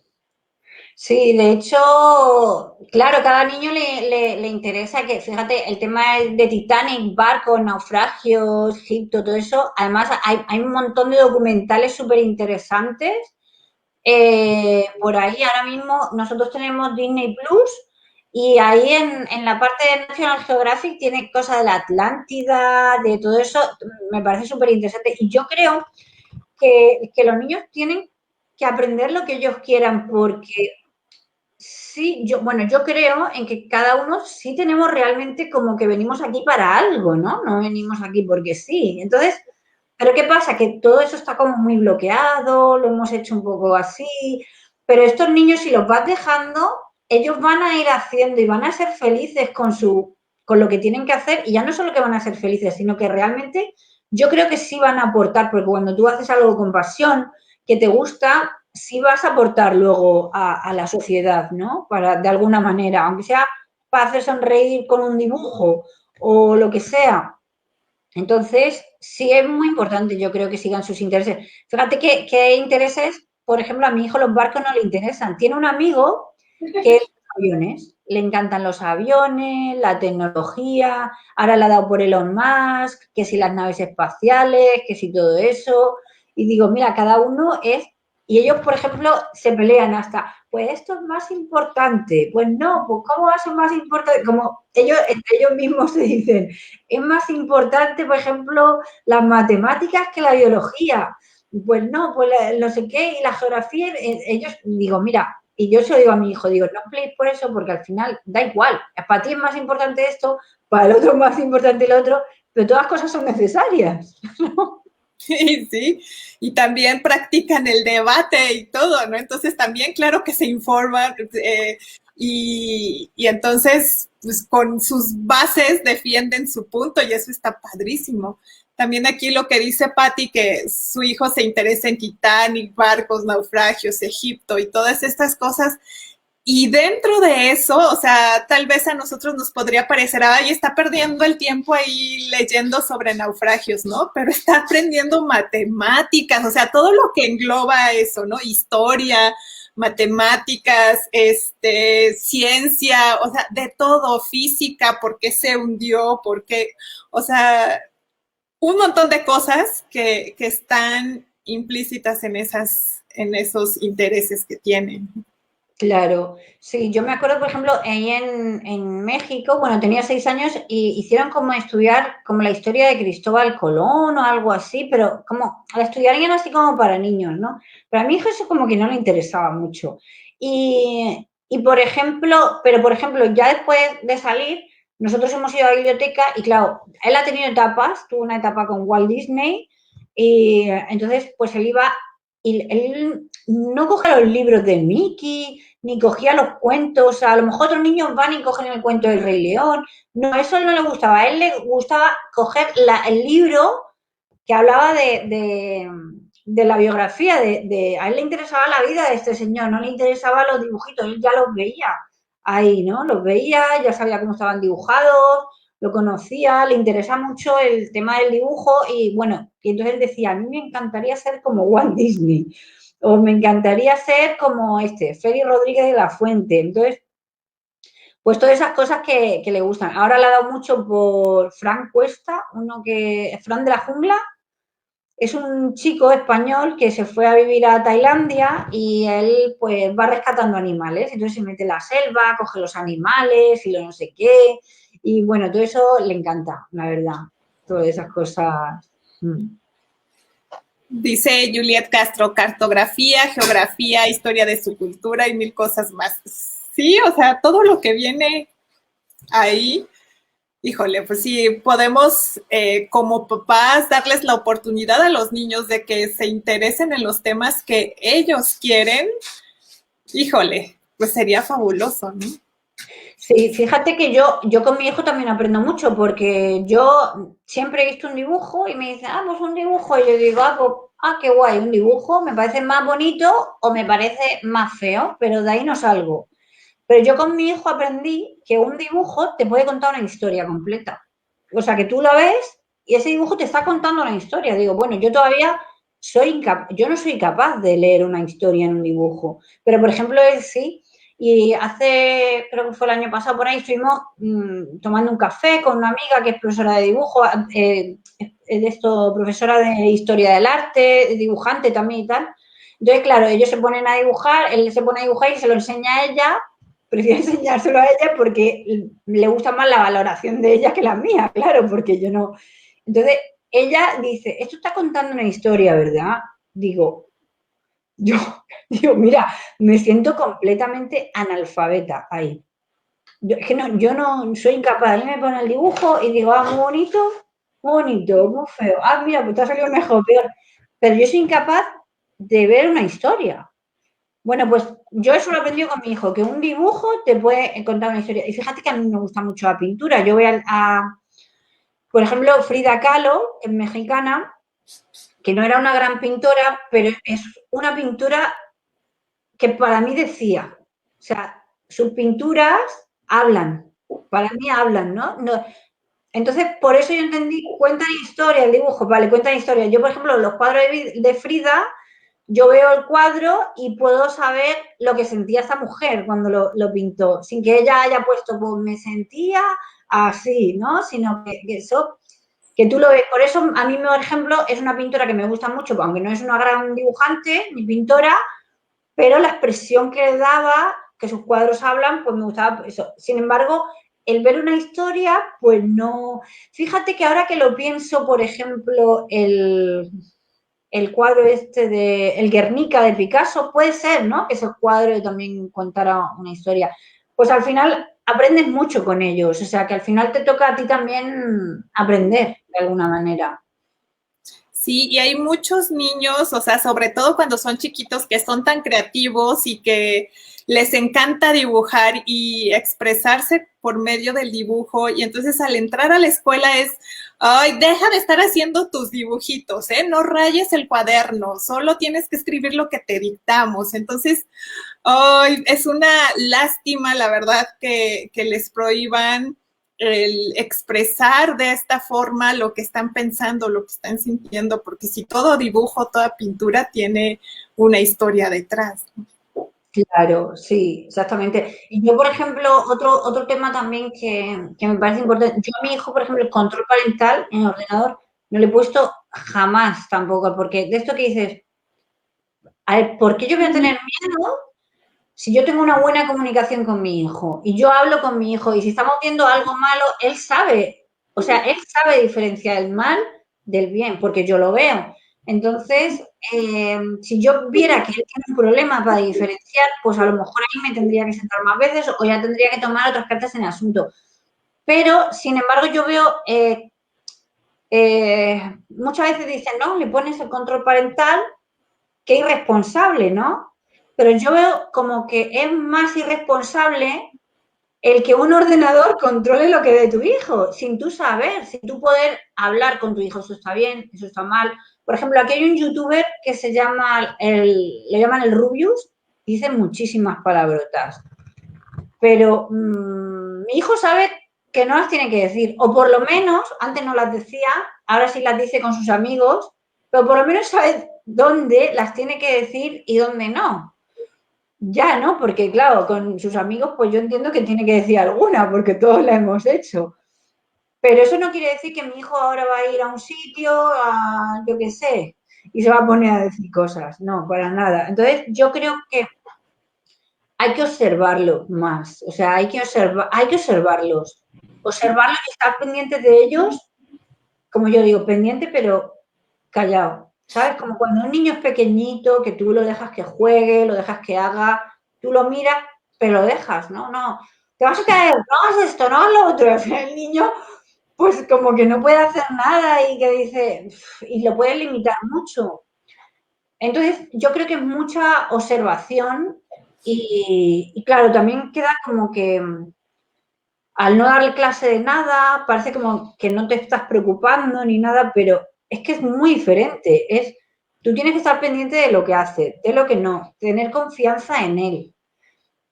Sí, de hecho, claro, cada niño le interesa que, fíjate, el tema de Titanic, barcos, naufragios, Egipto, todo eso. Además, hay un montón de documentales súper interesantes. Por ahí ahora mismo nosotros tenemos Disney Plus y ahí en la parte de National Geographic tiene cosas de la Atlántida, de todo eso, me parece súper interesante. Y yo creo que los niños tienen que aprender lo que ellos quieran porque sí, bueno, yo creo en que cada uno sí tenemos realmente como que venimos aquí para algo, ¿no? No venimos aquí porque sí. Entonces, pero ¿qué pasa? Que todo eso está como muy bloqueado, lo hemos hecho un poco así, pero estos niños si los vas dejando, ellos van a ir haciendo y van a ser felices con lo que tienen que hacer y ya no solo que van a ser felices, sino que realmente yo creo que sí van a aportar, porque cuando tú haces algo con pasión, que te gusta, sí vas a aportar luego a la sociedad, ¿no? De alguna manera, aunque sea para hacer sonreír con un dibujo o lo que sea. Entonces, sí es muy importante, yo creo que sigan sus intereses. Fíjate que intereses, por ejemplo, a mi hijo los barcos no le interesan. Tiene un amigo que es aviones, le encantan los aviones, la tecnología, ahora le ha dado por Elon Musk, que si las naves espaciales, que si todo eso. Y digo, mira, cada uno es, y ellos, por ejemplo, se pelean hasta, pues esto es más importante, pues no, pues ¿cómo va a ser más importante? Como ellos, entre ellos mismos se dicen, es más importante, por ejemplo, las matemáticas que la biología. Pues no, pues no sé qué, y la geografía, ellos, digo, mira, y yo se lo digo a mi hijo, digo, no peleéis por eso porque al final da igual, para ti es más importante esto, para el otro es más importante el otro, pero todas las cosas son necesarias, ¿no? Sí, sí, y también practican el debate y todo, ¿no? Entonces también, claro que se informan y entonces, pues con sus bases defienden su punto y eso está padrísimo. También aquí lo que dice Patti, que su hijo se interesa en Titanic, barcos, naufragios, Egipto y todas estas cosas, y dentro de eso, o sea, tal vez a nosotros nos podría parecer, ay, está perdiendo el tiempo ahí leyendo sobre naufragios, ¿no? Pero está aprendiendo matemáticas, o sea, todo lo que engloba eso, ¿no? Historia, matemáticas, ciencia, o sea, de todo, física, por qué se hundió, por qué, o sea, un montón de cosas que están implícitas en esos intereses que tienen. Claro, sí, yo me acuerdo, por ejemplo, ahí en México, bueno, tenía 6 años y hicieron como estudiar como la historia de Cristóbal Colón o algo así, pero como la estudiarían así como para niños, ¿no? Pero a mi hijo eso como que no le interesaba mucho. Y por ejemplo, pero por ejemplo, ya después de salir, nosotros hemos ido a la biblioteca y claro, él ha tenido etapas, tuvo una etapa con Walt Disney y entonces pues él iba y él no coge los libros de Mickey, ni cogía los cuentos. A lo mejor otros niños van y cogen el cuento del Rey León. No, eso no le gustaba. A él le gustaba coger el libro que hablaba de la biografía. A él le interesaba la vida de este señor, no le interesaban los dibujitos, él ya los veía ahí, ¿no? Los veía, ya sabía cómo estaban dibujados, lo conocía, le interesaba mucho el tema del dibujo y bueno, y entonces él decía, a mí me encantaría ser como Walt Disney o me encantaría ser como Félix Rodríguez de la Fuente. Entonces, pues todas esas cosas que le gustan. Ahora le ha dado mucho por Fran Cuesta, uno que es Fran de la Jungla. Es un chico español que se fue a vivir a Tailandia y él pues va rescatando animales. Entonces se mete en la selva, coge los animales y lo no sé qué. Y bueno, todo eso le encanta, la verdad. Todas esas cosas. Dice Juliet Castro, cartografía, geografía, historia de su cultura y mil cosas más. Sí, o sea, todo lo que viene ahí, híjole, pues sí, podemos como papás darles la oportunidad a los niños de que se interesen en los temas que ellos quieren. Híjole, pues sería fabuloso, ¿no? Sí, fíjate que yo con mi hijo también aprendo mucho porque yo siempre he visto un dibujo y me dice, ah, pues un dibujo. Y yo digo, ah, pues, ah, qué guay, un dibujo, me parece más bonito o me parece más feo, pero de ahí no salgo. Pero yo con mi hijo aprendí que un dibujo te puede contar una historia completa. O sea, que tú lo ves y ese dibujo te está contando una historia. Digo, bueno, yo todavía yo no soy capaz de leer una historia en un dibujo, pero por ejemplo él sí. Y hace, creo que fue el año pasado por ahí, estuvimos tomando un café con una amiga que es profesora de dibujo, de esto, profesora de historia del arte, dibujante también y tal. Entonces, claro, ellos se ponen a dibujar, él se pone a dibujar y se lo enseña a ella, prefiero enseñárselo a ella porque le gusta más la valoración de ella que la mía, claro, porque yo no. Entonces, ella dice, esto está contando una historia, ¿verdad? Digo, yo, digo, mira, me siento completamente analfabeta ahí. Es que no, yo no soy incapaz. A mí me pone el dibujo y digo, ah, muy bonito, muy feo. Ah, mira, pues te ha salido mejor, peor. Pero yo soy incapaz de ver una historia. Bueno, pues yo eso lo he aprendido con mi hijo, que un dibujo te puede contar una historia. Y fíjate que a mí me gusta mucho la pintura. Yo voy por ejemplo, Frida Kahlo, es mexicana, que no era una gran pintora, pero es una pintura que para mí decía, o sea, sus pinturas hablan, para mí hablan, ¿no? Entonces, por eso yo entendí, cuentan historia el dibujo, vale, cuentan historia. Yo, por ejemplo, los cuadros de Frida, yo veo el cuadro y puedo saber lo que sentía esa mujer cuando lo pintó, sin que ella haya puesto, pues me sentía así, ¿no? Sino que eso, que tú lo ves. Por eso a mí, por ejemplo, es una pintora que me gusta mucho, aunque no es una gran dibujante ni pintora, pero la expresión que daba, que sus cuadros hablan, pues me gustaba eso. Sin embargo, el ver una historia, pues no. Fíjate que ahora que lo pienso, por ejemplo, el cuadro este de el Guernica de Picasso, puede ser, ¿no? Que ese cuadro también contara una historia. Pues al final aprendes mucho con ellos, o sea que al final te toca a ti también aprender de alguna manera. Sí, y hay muchos niños, o sea, sobre todo cuando son chiquitos, que son tan creativos y que les encanta dibujar y expresarse por medio del dibujo. Y entonces al entrar a la escuela es, ay, deja de estar haciendo tus dibujitos, ¿eh? No rayes el cuaderno, solo tienes que escribir lo que te dictamos. Entonces, ay, es una lástima, la verdad, que les prohíban el expresar de esta forma lo que están pensando, lo que están sintiendo, porque si todo dibujo, toda pintura tiene una historia detrás. Claro, sí, exactamente. Y yo, por ejemplo, otro tema también que me parece importante, yo a mi hijo, por ejemplo, el control parental en el ordenador no le he puesto jamás tampoco, porque de esto que dices, a ver, ¿por qué yo voy a tener miedo si yo tengo una buena comunicación con mi hijo y yo hablo con mi hijo y si estamos viendo algo malo, él sabe, o sea, él sabe diferenciar el mal del bien, porque yo lo veo. Entonces, si yo viera que él tiene un problema para diferenciar, pues a lo mejor ahí me tendría que sentar más veces o ya tendría que tomar otras cartas en el asunto. Pero, sin embargo, yo veo, muchas veces dicen, no, le pones el control parental, qué irresponsable, ¿no? Pero yo veo como que es más irresponsable el que un ordenador controle lo que ve tu hijo, sin tú saber, sin tú poder hablar con tu hijo, eso está bien, eso está mal. Por ejemplo, aquí hay un youtuber que se llama, le llaman el Rubius, dice muchísimas palabrotas, pero mi hijo sabe que no las tiene que decir, o por lo menos, antes no las decía, ahora sí las dice con sus amigos, pero por lo menos sabe dónde las tiene que decir y dónde no. Ya, ¿no? Porque claro, con sus amigos, pues yo entiendo que tiene que decir alguna, porque todos la hemos hecho. Pero eso no quiere decir que mi hijo ahora va a ir a un sitio, yo qué sé, y se va a poner a decir cosas. No, para nada. Entonces, yo creo que hay que observarlo más. O sea, hay que observarlos. Observarlos y estar pendientes de ellos, como yo digo, pendiente, pero callado. ¿Sabes? Como cuando un niño es pequeñito, que tú lo dejas que juegue, lo dejas que haga, tú lo miras, pero lo dejas, ¿no? No, te vas a caer, no hagas esto, no hagas lo otro. El niño, pues como que no puede hacer nada y que dice, y lo puede limitar mucho. Entonces, yo creo que es mucha observación Y claro, también queda como que al no darle clase de nada, parece como que no te estás preocupando ni nada, pero es que es muy diferente. Tú tienes que estar pendiente de lo que hace, de lo que no, tener confianza en él.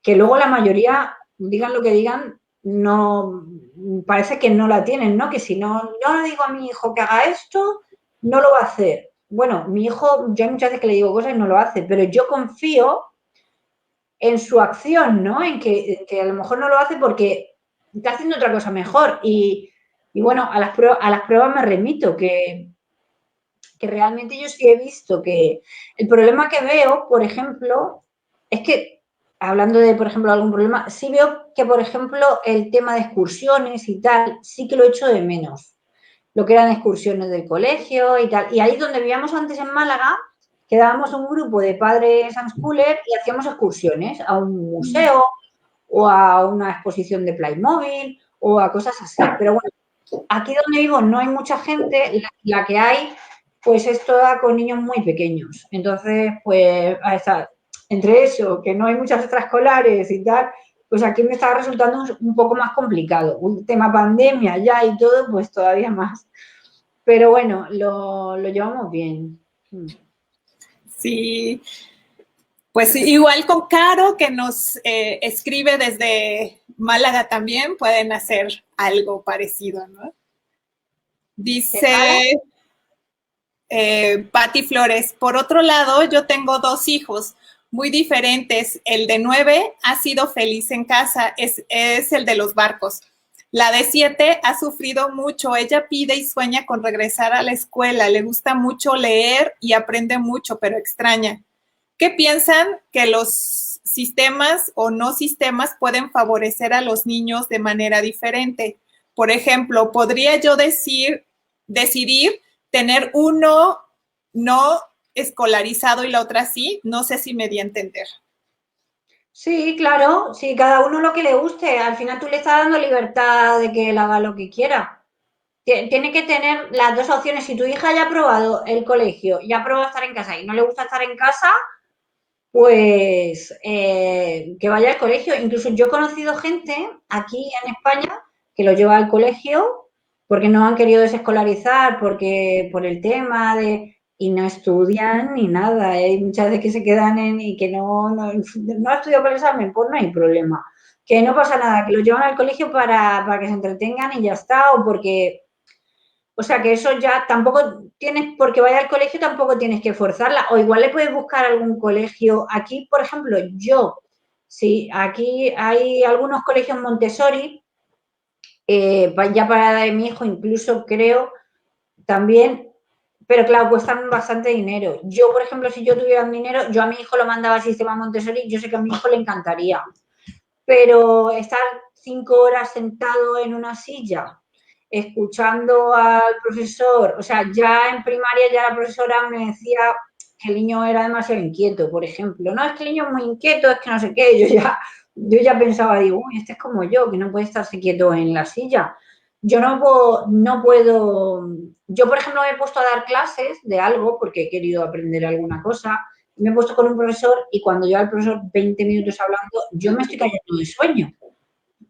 Que luego la mayoría, digan lo que digan, no parece que no la tienen, ¿no? Que si no, yo le digo a mi hijo que haga esto, no lo va a hacer. Bueno, mi hijo, yo hay muchas veces que le digo cosas y no lo hace, pero yo confío en su acción, ¿no? En que a lo mejor no lo hace porque está haciendo otra cosa mejor. Y bueno, a las pruebas me remito, que realmente yo sí he visto que el problema que veo, por ejemplo, es que, hablando de, por ejemplo, algún problema, sí veo que, por ejemplo, el tema de excursiones y tal, sí que lo echo de menos. Lo que eran excursiones del colegio y tal. Y ahí donde vivíamos antes en Málaga, quedábamos un grupo de padres unschooler y hacíamos excursiones a un museo o a una exposición de Playmobil o a cosas así. Pero bueno, aquí donde vivo no hay mucha gente, la que hay pues es toda con niños muy pequeños. Entonces, pues entre eso, que no hay muchas extraescolares y tal, pues aquí me está resultando un poco más complicado. Un tema pandemia ya y todo, pues todavía más. Pero bueno, lo llevamos bien. Sí, pues igual con Caro, que nos escribe desde Málaga también, pueden hacer algo parecido, ¿no? ¿Vale? Dice Patti Flores, por otro lado, yo tengo dos hijos muy diferentes. El de 9 ha sido feliz en casa, es el de los barcos. La de 7 ha sufrido mucho. Ella pide y sueña con regresar a la escuela. Le gusta mucho leer y aprende mucho, pero extraña. ¿Qué piensan que los sistemas o no sistemas pueden favorecer a los niños de manera diferente? Por ejemplo, podría yo decidir tener uno no escolarizado y la otra sí. No sé si me di a entender. Sí, claro, sí, cada uno lo que le guste. Al final tú le estás dando libertad de que él haga lo que quiera. Tiene que tener las dos opciones. Si tu hija ya ha probado el colegio, ya ha probado estar en casa y no le gusta estar en casa, pues que vaya al colegio. Incluso yo he conocido gente aquí en España que lo lleva al colegio porque no han querido desescolarizar, porque por el tema de y no estudian ni nada. Hay muchas veces que se quedan y que no ha estudiado para el examen, pues no hay problema. Que no pasa nada, que lo llevan al colegio para que se entretengan y ya está, o porque o sea que eso ya tampoco tienes, porque vaya al colegio tampoco tienes que forzarla. O igual le puedes buscar algún colegio. Aquí, por ejemplo, sí, aquí hay algunos colegios Montessori, ya para la edad de mi hijo, incluso creo también, pero claro, cuestan bastante dinero. Yo, por ejemplo, si yo tuviera dinero, yo a mi hijo lo mandaba al sistema Montessori, yo sé que a mi hijo le encantaría. Pero estar 5 horas sentado en una silla escuchando al profesor, o sea, ya en primaria ya la profesora me decía que el niño era demasiado inquieto, por ejemplo. No, es que el niño es muy inquieto, es que no sé qué. Yo ya pensaba, digo, uy, este es como yo, que no puede estarse quieto en la silla. Yo no puedo, yo por ejemplo me he puesto a dar clases de algo porque he querido aprender alguna cosa, me he puesto con un profesor y cuando lleva el profesor 20 minutos hablando, yo me estoy cayendo de sueño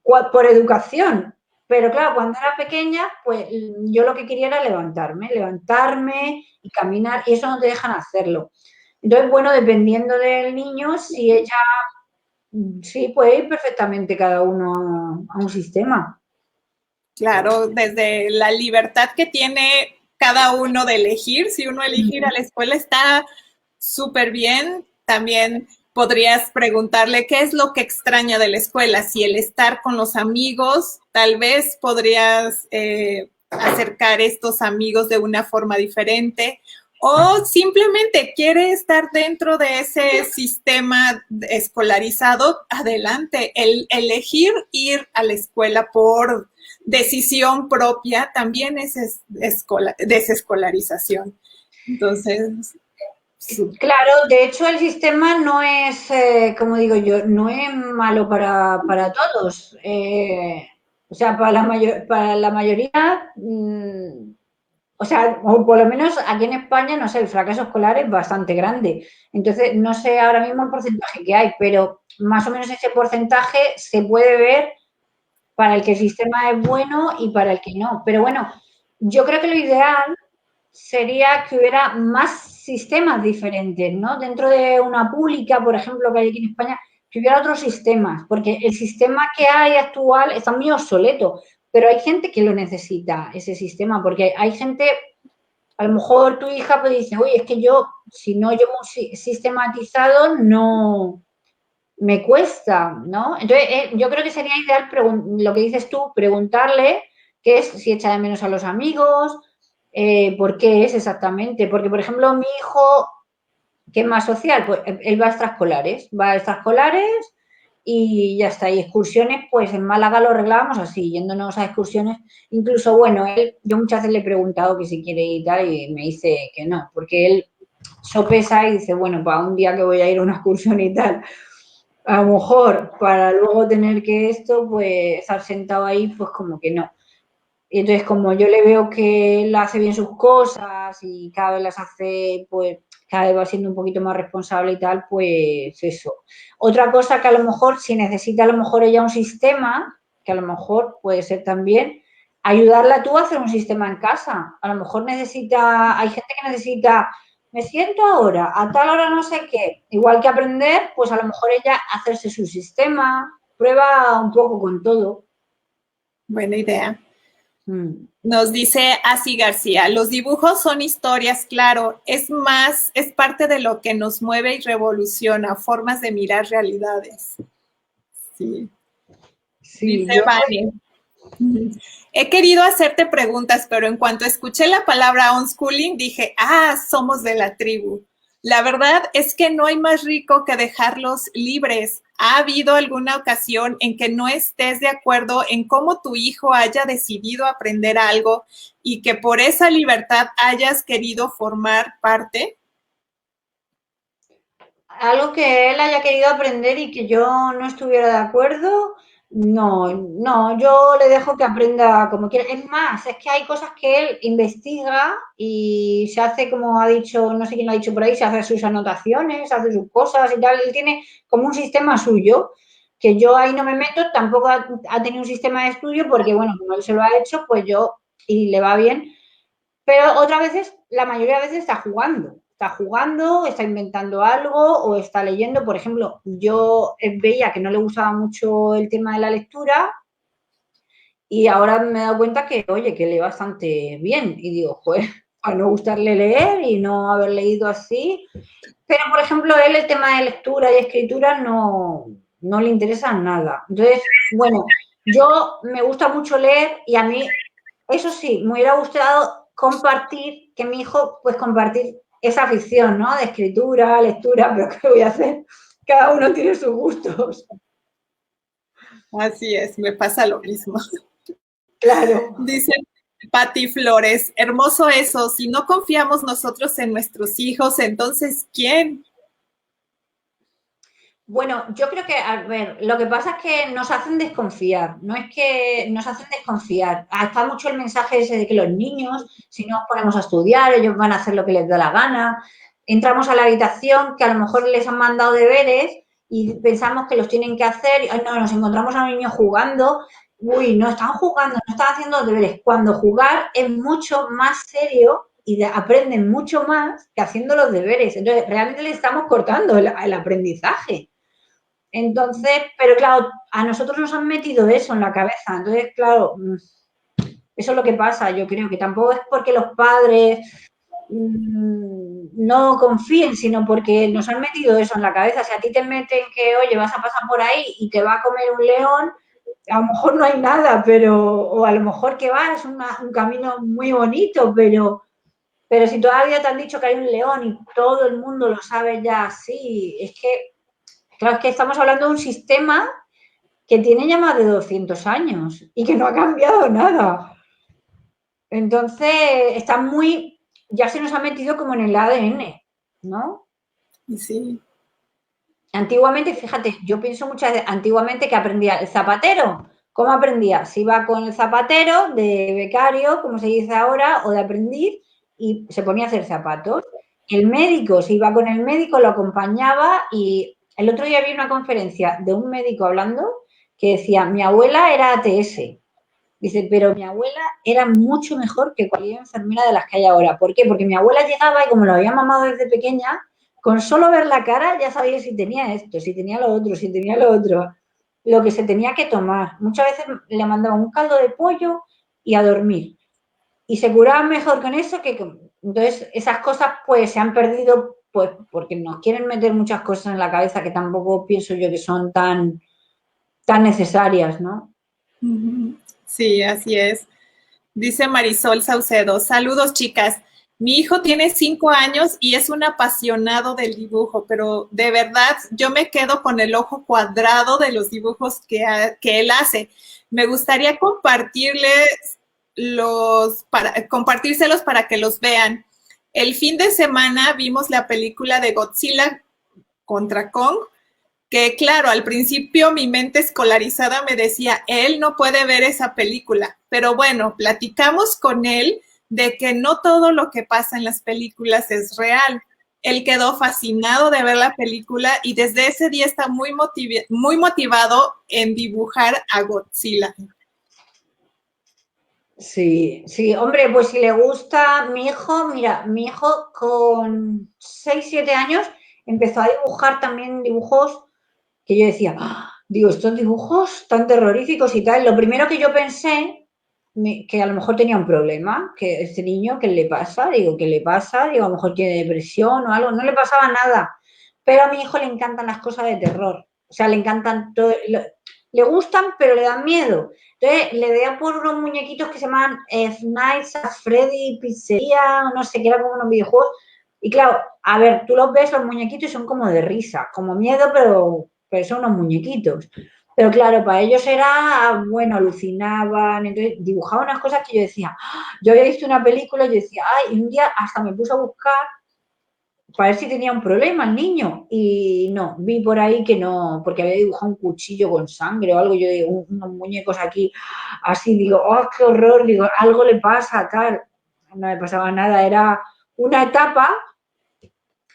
por educación. Pero claro, cuando era pequeña, pues yo lo que quería era levantarme y caminar, y eso no te dejan hacerlo. Entonces, bueno, dependiendo del niño, si ella, sí, puede ir perfectamente cada uno a un sistema. Claro, desde la libertad que tiene cada uno de elegir, si uno elige ir a la escuela está súper bien. También podrías preguntarle qué es lo que extraña de la escuela, si el estar con los amigos, tal vez podrías acercar estos amigos de una forma diferente o simplemente quiere estar dentro de ese sistema escolarizado, adelante. El elegir ir a la escuela por decisión propia también es desescolarización. Entonces, Claro, de hecho el sistema no es, como digo yo, no es malo para todos. O sea, para la mayoría, O sea, o por lo menos aquí en España, no sé, el fracaso escolar es bastante grande. Entonces, no sé ahora mismo el porcentaje que hay, pero más o menos ese porcentaje se puede ver para el que el sistema es bueno y para el que no. Pero bueno, yo creo que lo ideal sería que hubiera más sistemas diferentes, ¿no? Dentro de una pública, por ejemplo, que hay aquí en España, que hubiera otros sistemas, porque el sistema que hay actual está muy obsoleto, pero hay gente que lo necesita, ese sistema, porque hay gente, a lo mejor tu hija pues dice, oye, es que yo, si no llevo un sistematizado, no, me cuesta, ¿no? Entonces, yo creo que sería ideal lo que dices tú, preguntarle qué es, si echa de menos a los amigos, por qué es exactamente. Porque, por ejemplo, mi hijo, que es más social, pues él va a extraescolares y ya está. Y excursiones, pues en Málaga lo arreglábamos así, yéndonos a excursiones. Incluso, bueno, yo muchas veces le he preguntado que si quiere ir y tal, y me dice que no, porque él sopesa y dice, bueno, para un día que voy a ir a una excursión y tal, a lo mejor para luego tener que esto, pues estar sentado ahí, pues como que no. Y entonces como yo le veo que él hace bien sus cosas y cada vez las hace, pues cada vez va siendo un poquito más responsable y tal, pues eso. Otra cosa que a lo mejor, si necesita a lo mejor ella un sistema, que a lo mejor puede ser también, ayudarla tú a hacer un sistema en casa. A lo mejor hay gente que necesita, me siento ahora, a tal hora no sé qué, igual que aprender, pues a lo mejor ella hacerse su sistema, prueba un poco con todo. Buena idea. Mm. Nos dice Asi García, los dibujos son historias, claro, es más, es parte de lo que nos mueve y revoluciona, formas de mirar realidades. Sí. Sí, Dice Vane, he querido hacerte preguntas, pero en cuanto escuché la palabra unschooling, dije, somos de la tribu. La verdad es que no hay más rico que dejarlos libres. ¿Ha habido alguna ocasión en que no estés de acuerdo en cómo tu hijo haya decidido aprender algo y que por esa libertad hayas querido formar parte? algo que él haya querido aprender y que yo no estuviera de acuerdo, no, no, yo le dejo que aprenda como quiera. Es más, es que hay cosas que él investiga y se hace, como ha dicho, no sé quién lo ha dicho por ahí, se hace sus anotaciones, hace sus cosas y tal. Él tiene como un sistema suyo, que yo ahí no me meto, tampoco ha tenido un sistema de estudio porque, bueno, como él se lo ha hecho, pues yo, y le va bien, pero otras veces, la mayoría de veces está jugando, está inventando algo o está leyendo. Por ejemplo, yo veía que no le gustaba mucho el tema de la lectura y ahora me he dado cuenta que, oye, que lee bastante bien. Y digo, joder, a no gustarle leer y no haber leído así. Pero, por ejemplo, él el tema de lectura y escritura no le interesa nada. Entonces, bueno, yo me gusta mucho leer y a mí, eso sí, me hubiera gustado compartir, que mi hijo, pues compartir esa afición, ¿no? De escritura, lectura, pero ¿qué voy a hacer? Cada uno tiene sus gustos. Así es, me pasa lo mismo. Claro. Dice Patti Flores, hermoso eso, si no confiamos nosotros en nuestros hijos, entonces ¿quién? Bueno, yo creo que, a ver, lo que pasa es que nos hacen desconfiar, no es que nos hacen desconfiar. Está mucho el mensaje ese de que los niños, si no nos ponemos a estudiar, ellos van a hacer lo que les da la gana. Entramos a la habitación que a lo mejor les han mandado deberes y pensamos que los tienen que hacer. Y, no, nos encontramos a los niños jugando. Uy, no están jugando, no están haciendo los deberes. Cuando jugar es mucho más serio y aprenden mucho más que haciendo los deberes. Entonces, realmente le estamos cortando el aprendizaje. Entonces, pero claro, a nosotros nos han metido eso en la cabeza. Entonces, claro, eso es lo que pasa. Yo creo que tampoco es porque los padres no confíen, sino porque nos han metido eso en la cabeza. Si a ti te meten que, oye, vas a pasar por ahí y te va a comer un león, a lo mejor no hay nada, o a lo mejor que va, es un camino muy bonito, pero si todavía te han dicho que hay un león y todo el mundo lo sabe ya así, es que, claro, es que estamos hablando de un sistema que tiene ya más de 200 años y que no ha cambiado nada. Entonces, está muy, ya se nos ha metido como en el ADN, ¿no? Sí. Antiguamente, fíjate, yo pienso muchas veces, antiguamente que aprendía el zapatero, ¿Cómo aprendía? Se iba con el zapatero de becario, como se dice ahora, o de aprendiz, y se ponía a hacer zapatos. El médico, se iba con el médico, lo acompañaba y el otro día vi una conferencia de un médico hablando que decía, mi abuela era ATS. Dice, pero mi abuela era mucho mejor que cualquier enfermera de las que hay ahora. ¿Por qué? Porque mi abuela llegaba y como lo había mamado desde pequeña, con solo ver la cara ya sabía si tenía esto, si tenía lo otro, si tenía lo otro, lo que se tenía que tomar. Muchas veces le mandaba un caldo de pollo y a dormir. Y se curaban mejor con eso que con... Entonces, esas cosas pues se han perdido pues porque nos quieren meter muchas cosas en la cabeza que tampoco pienso yo que son tan necesarias, ¿no? Sí, así es. Dice Marisol Saucedo, saludos chicas. Mi hijo tiene 5 años y es un apasionado del dibujo, pero de verdad yo me quedo con el ojo cuadrado de los dibujos que él hace. Me gustaría compartírselos para que los vean. El fin de semana vimos la película de Godzilla contra Kong, que claro, al principio mi mente escolarizada me decía, él no puede ver esa película, pero bueno, platicamos con él de que no todo lo que pasa en las películas es real. Él quedó fascinado de ver la película y desde ese día está muy motivado en dibujar a Godzilla. Sí, sí, hombre, pues si le gusta mi hijo, mira, mi hijo con 6 7 años empezó a dibujar también dibujos que yo decía, "Ah", digo, estos dibujos tan terroríficos y tal. Lo primero que yo pensé, que a lo mejor tenía un problema, que este niño, ¿qué le pasa? Digo, ¿qué le pasa? Digo, a lo mejor tiene depresión o algo, no le pasaba nada. Pero a mi hijo le encantan las cosas de terror, o sea, le encantan todo, le gustan, pero le dan miedo. Entonces, le veía por unos muñequitos que se llaman Nights at Freddy Pizzería, no sé, que eran como unos videojuegos. Y claro, a ver, tú los ves, los muñequitos, y son como de risa, como miedo, pero son unos muñequitos. Pero claro, para ellos era, bueno, alucinaban, entonces dibujaban unas cosas que yo decía, ¡ah! Yo había visto una película y yo decía, ay, y un día hasta me puse a buscar para ver si tenía un problema el niño. Y no, vi por ahí que no, porque había dibujado un cuchillo con sangre o algo. Yo digo, unos muñecos aquí, así, digo, oh, qué horror, digo, algo le pasa, tal. No le pasaba nada, era una etapa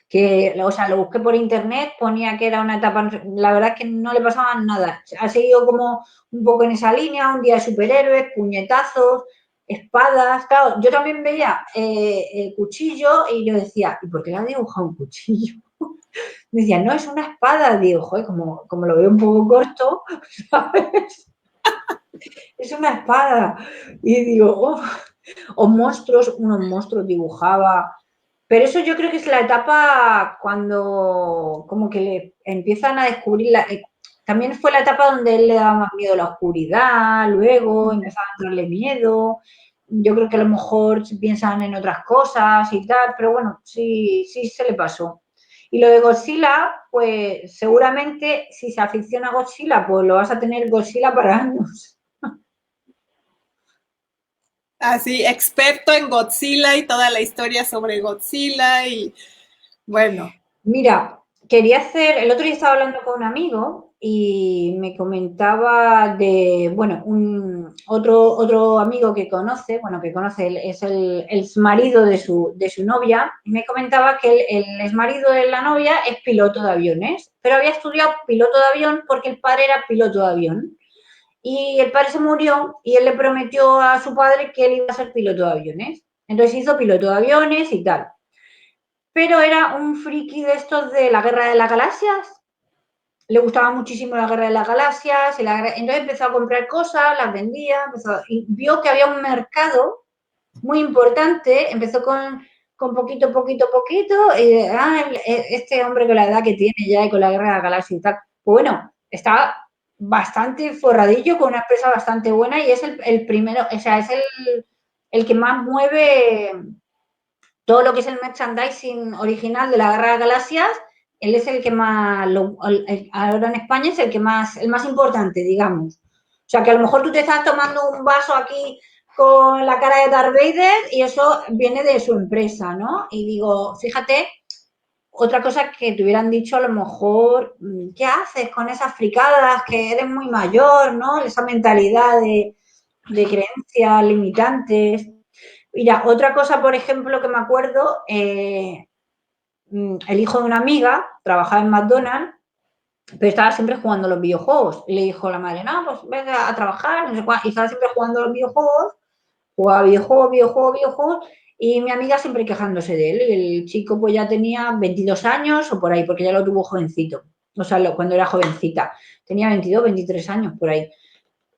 que, o sea, lo busqué por internet, ponía que era una etapa, la verdad es que no le pasaba nada. Ha seguido como un poco en esa línea, un día de superhéroes, puñetazos, espadas, claro, yo también veía el cuchillo y yo decía, ¿y por qué le ha dibujado un cuchillo? Me decía, no, es una espada, digo, joder, como lo veo un poco corto, ¿sabes? Es una espada. Y digo, oh, o monstruos, unos monstruos dibujaba, pero eso yo creo que es la etapa cuando como que le empiezan a descubrir, también fue la etapa donde él le daba más miedo a la oscuridad, luego empezaba a entrarle miedo, yo creo que a lo mejor piensan en otras cosas y tal, pero bueno, sí, sí se le pasó. Y lo de Godzilla, pues seguramente si se aficiona a Godzilla, pues lo vas a tener Godzilla para años. Así, experto en Godzilla y toda la historia sobre Godzilla y bueno. Mira, quería hacer, el otro día estaba hablando con un amigo y me comentaba de, bueno, otro amigo que conoce, bueno, que conoce, es el exmarido de su novia, y me comentaba que el exmarido de la novia es piloto de aviones, pero había estudiado piloto de avión porque el padre era piloto de avión. Y el padre se murió y él le prometió a su padre que él iba a ser piloto de aviones. Entonces hizo piloto de aviones y tal, pero era un friki de estos de la Guerra de las Galaxias. Le gustaba muchísimo la Guerra de las Galaxias. Entonces empezó a comprar cosas, las vendía, y vio que había un mercado muy importante. Empezó con poquito, poquito, poquito. Y este hombre con la edad que tiene ya y con la Guerra de las Galaxias y tal, pues bueno, está bastante forradillo, con una empresa bastante buena y es el primero, o sea, es el que más mueve todo lo que es el merchandising original de la Guerra de las Galaxias, él es el que más, ahora en España es el más importante, digamos. O sea, que a lo mejor tú te estás tomando un vaso aquí con la cara de Darth Vader y eso viene de su empresa, ¿no? Y digo, fíjate otra cosa que te hubieran dicho a lo mejor, ¿qué haces con esas fricadas? Que eres muy mayor, ¿no? Esa mentalidad de creencias limitantes. Mira, otra cosa, por ejemplo, que me acuerdo, el hijo de una amiga trabajaba en McDonald's, pero estaba siempre jugando a los videojuegos. Y le dijo la madre, no, pues venga a trabajar, no sé cuál. Y estaba siempre jugando a los videojuegos, jugaba videojuegos, videojuegos, videojuegos, y mi amiga siempre quejándose de él. Y el chico pues ya tenía 22 años o por ahí, porque ya lo tuvo jovencito. O sea, cuando era jovencita. Tenía 22, 23 años por ahí.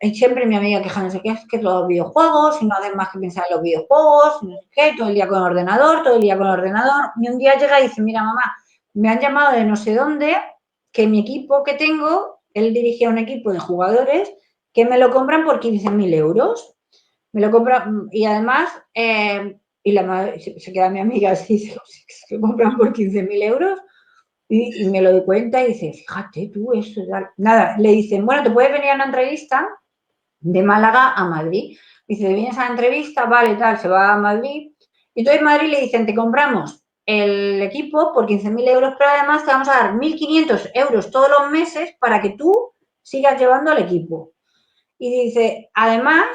Y siempre mi amiga quejándose que es que los videojuegos, y no hacen más que pensar en los videojuegos, y no sé qué, todo el día con el ordenador, todo el día con el ordenador. Y un día llega y dice, mira mamá, me han llamado de no sé dónde, que mi equipo que tengo, él dirigía un equipo de jugadores, que me lo compran por 15.000 euros. Me lo compran, y además, y la madre, se queda mi amiga así, se lo compran por 15.000 euros, y me lo doy cuenta y dice, fíjate tú, eso, nada, le dicen, bueno, te puedes venir a una entrevista de Málaga a Madrid. Dice, vienes a la entrevista, vale, tal, se va a Madrid. Y entonces en Madrid le dicen, te compramos el equipo por 15.000 euros, pero además te vamos a dar 1.500 euros todos los meses para que tú sigas llevando al equipo. Y dice, además,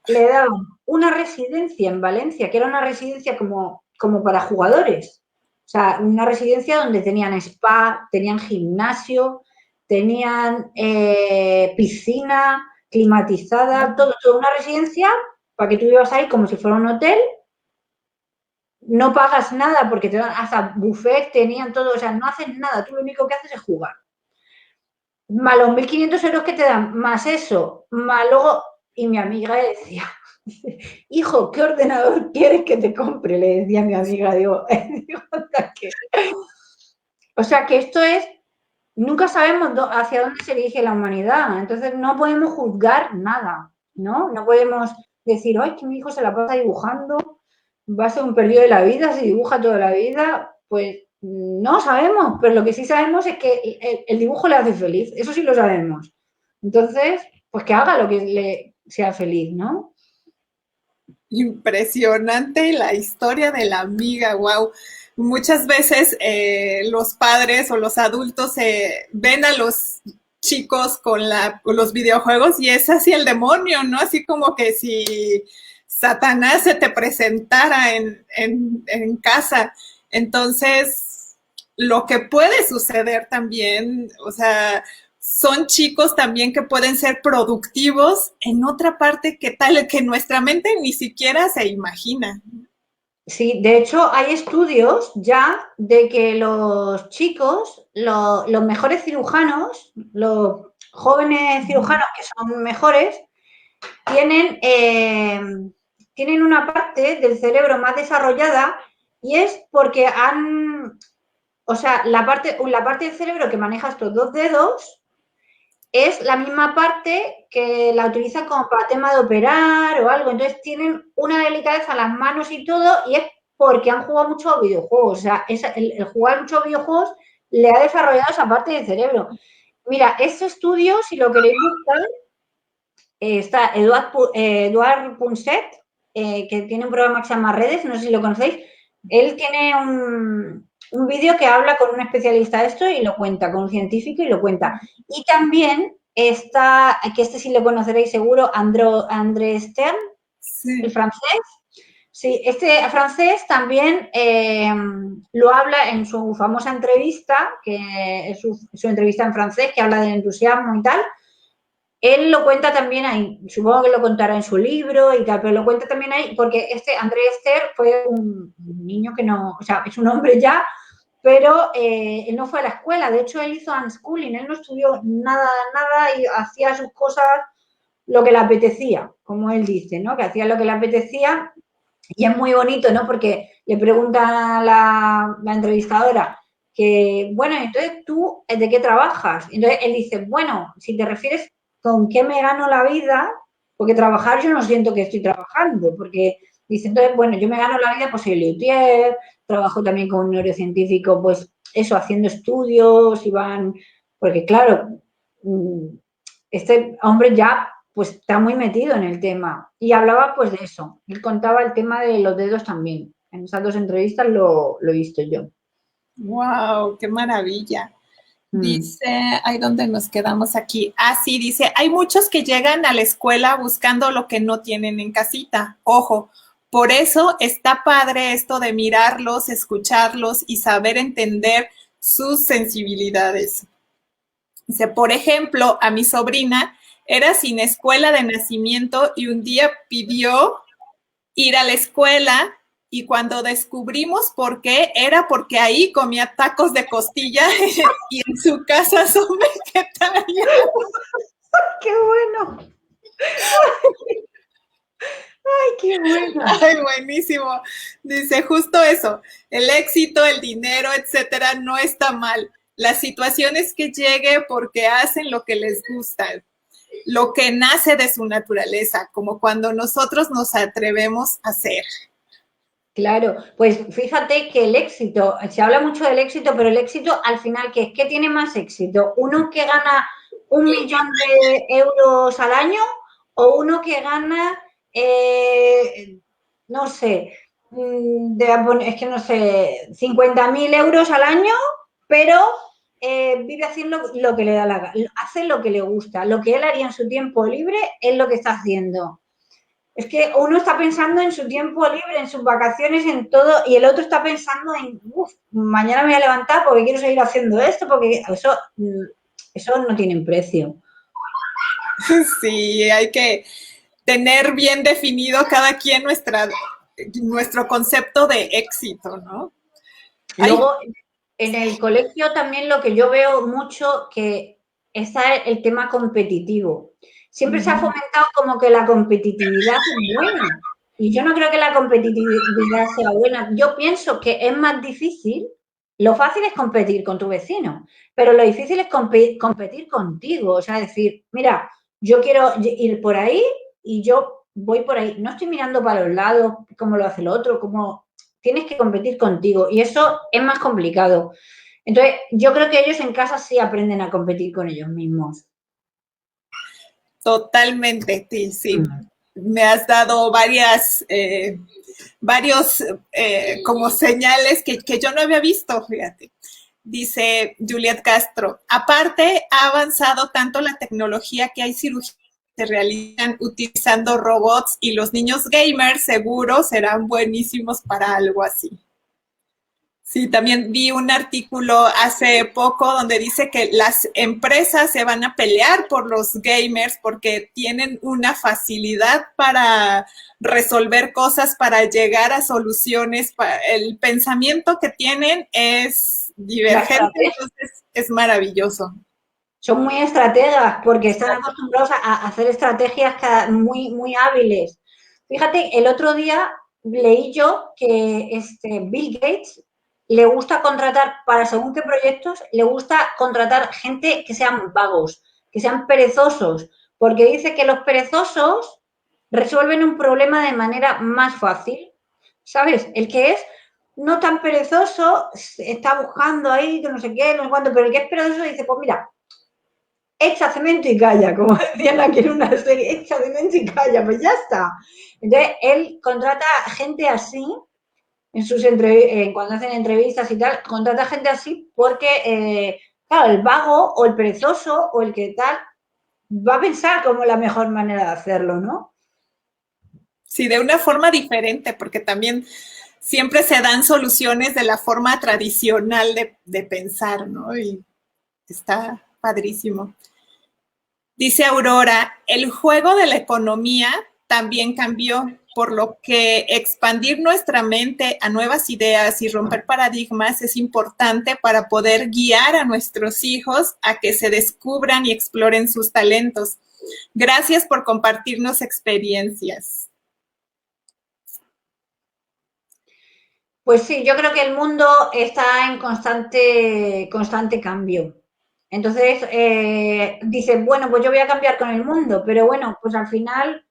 le daban una residencia en Valencia, que era una residencia como para jugadores. O sea, una residencia donde tenían spa, tenían gimnasio, tenían piscina climatizada, todo, toda una residencia para que tú ibas ahí como si fuera un hotel. No pagas nada porque te dan hasta buffet, tenían todo, o sea, no haces nada, tú lo único que haces es jugar. Más los 1.500 euros que te dan, más eso, más luego, y mi amiga le decía, hijo, ¿qué ordenador quieres que te compre? Le decía a mi amiga, digo, o sea que esto es, nunca sabemos hacia dónde se dirige la humanidad, entonces no podemos juzgar nada, ¿no? No podemos decir, ay, que mi hijo se la pasa dibujando, va a ser un perdido de la vida, si dibuja toda la vida, pues no sabemos, pero lo que sí sabemos es que el dibujo le hace feliz, eso sí lo sabemos. Entonces, pues que haga lo que le sea feliz, ¿no? Impresionante la historia de la amiga, wow. Muchas veces los padres o los adultos ven a los chicos con los videojuegos y es así el demonio, ¿no? Así como que si Satanás se te presentara en casa. Entonces, lo que puede suceder también, o sea, son chicos también que pueden ser productivos en otra parte que tal que nuestra mente ni siquiera se imagina. Sí, de hecho hay estudios ya de que los chicos, los mejores cirujanos, los jóvenes cirujanos que son mejores, tienen, tienen una parte del cerebro más desarrollada y es porque han, o sea, la parte del cerebro que maneja estos dos dedos es la misma parte que la utilizan como para tema de operar o algo. Entonces tienen una delicadeza en las manos y todo, y es porque han jugado mucho videojuegos. O sea, el jugar muchos videojuegos le ha desarrollado esa parte del cerebro. Mira, este estudio, si lo queréis buscar, está Eduard Punset, que tiene un programa que se llama Redes, no sé si lo conocéis. Él tiene un vídeo que habla con un especialista de esto y lo cuenta, con un científico y lo cuenta. Y también está, que este sí lo conoceréis seguro, André Stern, el Sí. francés. Sí, este francés también lo habla en su famosa entrevista, que es su entrevista en francés, que habla del entusiasmo y tal. Él lo cuenta también ahí, supongo que lo contará en su libro y tal, pero lo cuenta también ahí porque este André Esther fue un niño que no, o sea, es un hombre ya, pero él no fue a la escuela, de hecho él hizo unschooling, él no estudió nada, nada y hacía sus cosas lo que le apetecía, como él dice, ¿no? Que hacía lo que le apetecía y es muy bonito, ¿no? Porque le pregunta a la entrevistadora que, bueno, entonces tú, ¿de qué trabajas? Entonces él dice, bueno, si te refieres con qué me gano la vida, porque trabajar yo no siento que estoy trabajando, porque dice, entonces, bueno, yo me gano la vida, pues soy luthier, trabajo también con un neurocientífico, pues eso, haciendo estudios, y van, porque claro, este hombre ya pues está muy metido en el tema y hablaba pues de eso. Él contaba el tema de los dedos también. En esas dos entrevistas lo he visto yo. Wow, qué maravilla. Mm. Dice, ¿hay dónde nos quedamos aquí? Ah, sí, dice, hay muchos que llegan a la escuela buscando lo que no tienen en casita. Ojo, por eso está padre esto de mirarlos, escucharlos y saber entender sus sensibilidades. Dice, por ejemplo, a mi sobrina era sin escuela de nacimiento y un día pidió ir a la escuela y cuando descubrimos por qué, era porque ahí comía tacos de costilla y en su casa son vegetarianos. ¡Qué bueno! ¡Ay, qué bueno! Ay, buenísimo. Dice justo eso, el éxito, el dinero, etcétera, no está mal. La situación es que llegue porque hacen lo que les gusta, lo que nace de su naturaleza, como cuando nosotros nos atrevemos a hacer. Claro, pues fíjate que el éxito, se habla mucho del éxito, pero el éxito al final, ¿qué tiene más éxito? ¿Uno que gana 1 millón de euros al año o uno que gana, no sé, es que no sé, 50.000 euros al año, pero vive haciendo lo que le da la gana, hace lo que le gusta, lo que él haría en su tiempo libre es lo que está haciendo. Es que uno está pensando en su tiempo libre, en sus vacaciones, en todo, y el otro está pensando en, uff, mañana me voy a levantar porque quiero seguir haciendo esto, porque eso no tiene precio. Sí, hay que tener bien definido cada quien nuestro concepto de éxito, ¿no? Ay, Luego, en el colegio también lo que yo veo mucho que está el tema competitivo. Siempre se ha fomentado como que la competitividad es buena. Y yo no creo que la competitividad sea buena. Yo pienso que es más difícil. Lo fácil es competir con tu vecino, pero lo difícil es competir contigo. O sea, decir, mira, yo quiero ir por ahí y yo voy por ahí. No estoy mirando para los lados, como lo hace el otro, como tienes que competir contigo. Y eso es más complicado. Entonces, yo creo que ellos en casa sí aprenden a competir con ellos mismos. totalmente, sí, sí. Mm. Me has dado varios como señales que yo no había visto, fíjate. Dice Juliet Castro, aparte ha avanzado tanto la tecnología que hay cirugías que se realizan utilizando robots y los niños gamers seguro serán buenísimos para algo así. Sí, también vi un artículo hace poco donde dice que las empresas se van a pelear por los gamers porque tienen una facilidad para resolver cosas, para llegar a soluciones. El pensamiento que tienen es La divergente, estrategia. entonces es maravilloso. Son muy estrategas porque están acostumbrados a hacer estrategias muy, muy hábiles. Fíjate, el otro día leí yo que Bill Gates le gusta contratar para según qué proyectos, le gusta contratar gente que sean vagos, que sean perezosos, porque dice que los perezosos resuelven un problema de manera más fácil. ¿Sabes? El que es no tan perezoso está buscando ahí, que no sé qué, no sé cuánto, pero el que es perezoso dice, pues mira, echa cemento y calla, como decían aquí en una serie, echa cemento y calla, pues ya está. Entonces, él contrata gente así, cuando hacen entrevistas y tal, contrata gente así porque, claro, el vago o el perezoso o el que tal va a pensar como la mejor manera de hacerlo, ¿no? Sí, de una forma diferente, porque también siempre se dan soluciones de la forma tradicional de pensar, ¿no? Y está padrísimo. Dice Aurora, el juego de la economía también cambió, por lo que expandir nuestra mente a nuevas ideas y romper paradigmas es importante para poder guiar a nuestros hijos a que se descubran y exploren sus talentos. Gracias por compartirnos experiencias. Pues sí, yo creo que el mundo está en constante cambio. Entonces, dices, bueno, pues yo voy a cambiar con el mundo, pero bueno, pues al final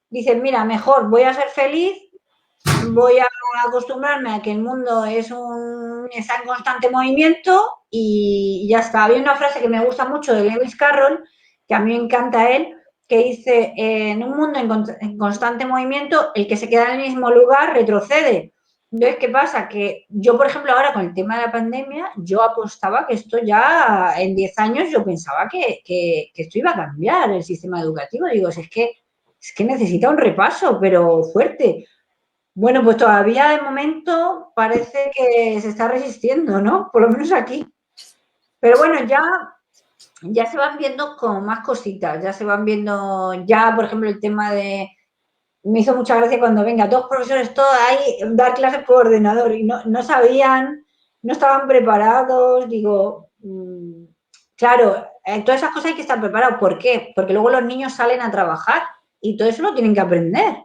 dices, mira, mejor voy a ser feliz, voy a acostumbrarme a que el mundo está en constante movimiento y ya está. Había una frase que me gusta mucho de Lewis Carroll, que a mí me encanta él, que dice, en un mundo en constante movimiento, el que se queda en el mismo lugar retrocede. Entonces, ¿qué pasa? Que yo, por ejemplo, ahora con el tema de la pandemia, yo apostaba que esto ya en 10 años yo pensaba que esto iba a cambiar el sistema educativo. Digo, si es que necesita un repaso, pero fuerte. Bueno, pues todavía de momento parece que se está resistiendo, ¿no? Por lo menos aquí. Pero bueno, ya se van viendo como más cositas, ya se van viendo, ya por ejemplo el tema de, me hizo mucha gracia cuando venga, dos profesores todos ahí, dar clases por ordenador y no sabían, no estaban preparados, digo, claro, todas esas cosas hay que estar preparados. ¿Por qué? Porque luego los niños salen a trabajar y todo eso lo tienen que aprender.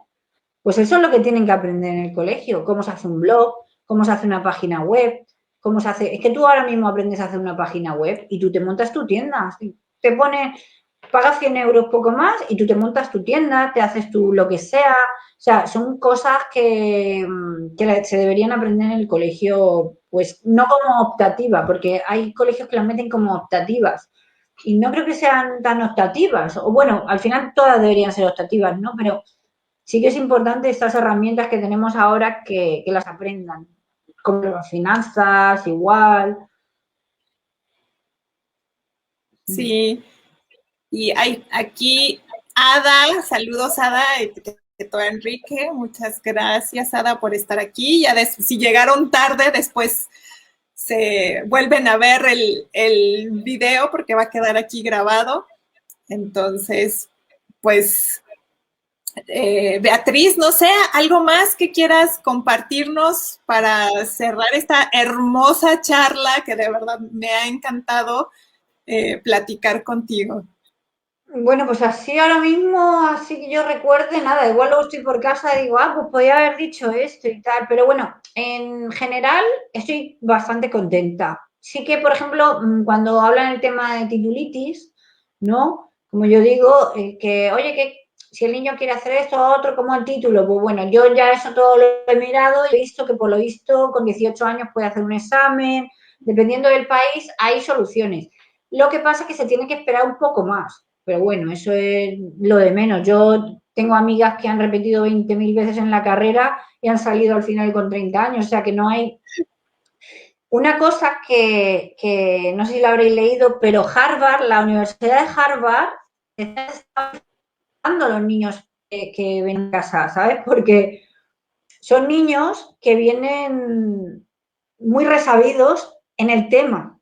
Pues eso es lo que tienen que aprender en el colegio, cómo se hace un blog, cómo se hace una página web, cómo se hace... Es que tú ahora mismo aprendes a hacer una página web y tú te montas tu tienda, te pones, pagas 100 euros poco más y tú te montas tu tienda, te haces tú lo que sea. O sea, son cosas que se deberían aprender en el colegio, pues no como optativa, porque hay colegios que las meten como optativas y no creo que sean tan optativas, o bueno, al final todas deberían ser optativas, ¿no? Pero sí que es importante estas herramientas que tenemos ahora que las aprendan, como las finanzas, igual. Sí, y hay aquí Ada, saludos Ada, todo Enrique, muchas gracias Ada por estar aquí. Ya si llegaron tarde, después se vuelven a ver el video porque va a quedar aquí grabado. Entonces, pues Beatriz, no sé, algo más que quieras compartirnos para cerrar esta hermosa charla que de verdad me ha encantado platicar contigo. Bueno, pues así ahora mismo, así que yo recuerde, nada, igual luego estoy por casa y digo, ah, pues podía haber dicho esto y tal, pero bueno, en general estoy bastante contenta. Sí que, por ejemplo, cuando hablan el tema de titulitis, ¿no? Como yo digo, que, oye, que si el niño quiere hacer esto o otro como el título, pues bueno, yo ya eso todo lo he mirado y he visto que por lo visto con 18 años puede hacer un examen, dependiendo del país hay soluciones. Lo que pasa es que se tiene que esperar un poco más. Pero bueno, eso es lo de menos. Yo tengo amigas que han repetido 20.000 veces en la carrera y han salido al final con 30 años. O sea que no hay. Una cosa que no sé si la habréis leído, pero Harvard, la Universidad de Harvard, está dando a los niños que ven a casa, ¿sabes? Porque son niños que vienen muy resabidos en el tema.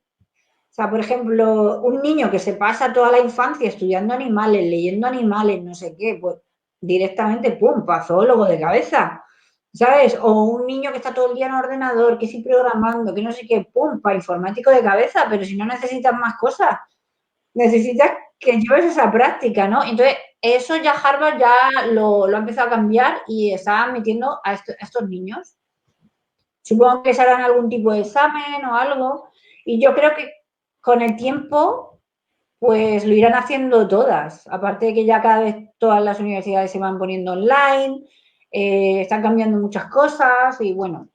O sea, por ejemplo, un niño que se pasa toda la infancia estudiando animales, leyendo animales, no sé qué, pues directamente, pum, zoólogo de cabeza, ¿sabes? O un niño que está todo el día en ordenador, que sí programando, que no sé qué, pum, informático de cabeza, pero si no necesitas más cosas, necesitas que lleves esa práctica, ¿no? Entonces, eso ya Harvard ya lo ha empezado a cambiar y está admitiendo a estos niños. Supongo que se harán algún tipo de examen o algo. Y yo creo que con el tiempo, pues lo irán haciendo todas. Aparte de que ya cada vez todas las universidades se van poniendo online, están cambiando muchas cosas y bueno,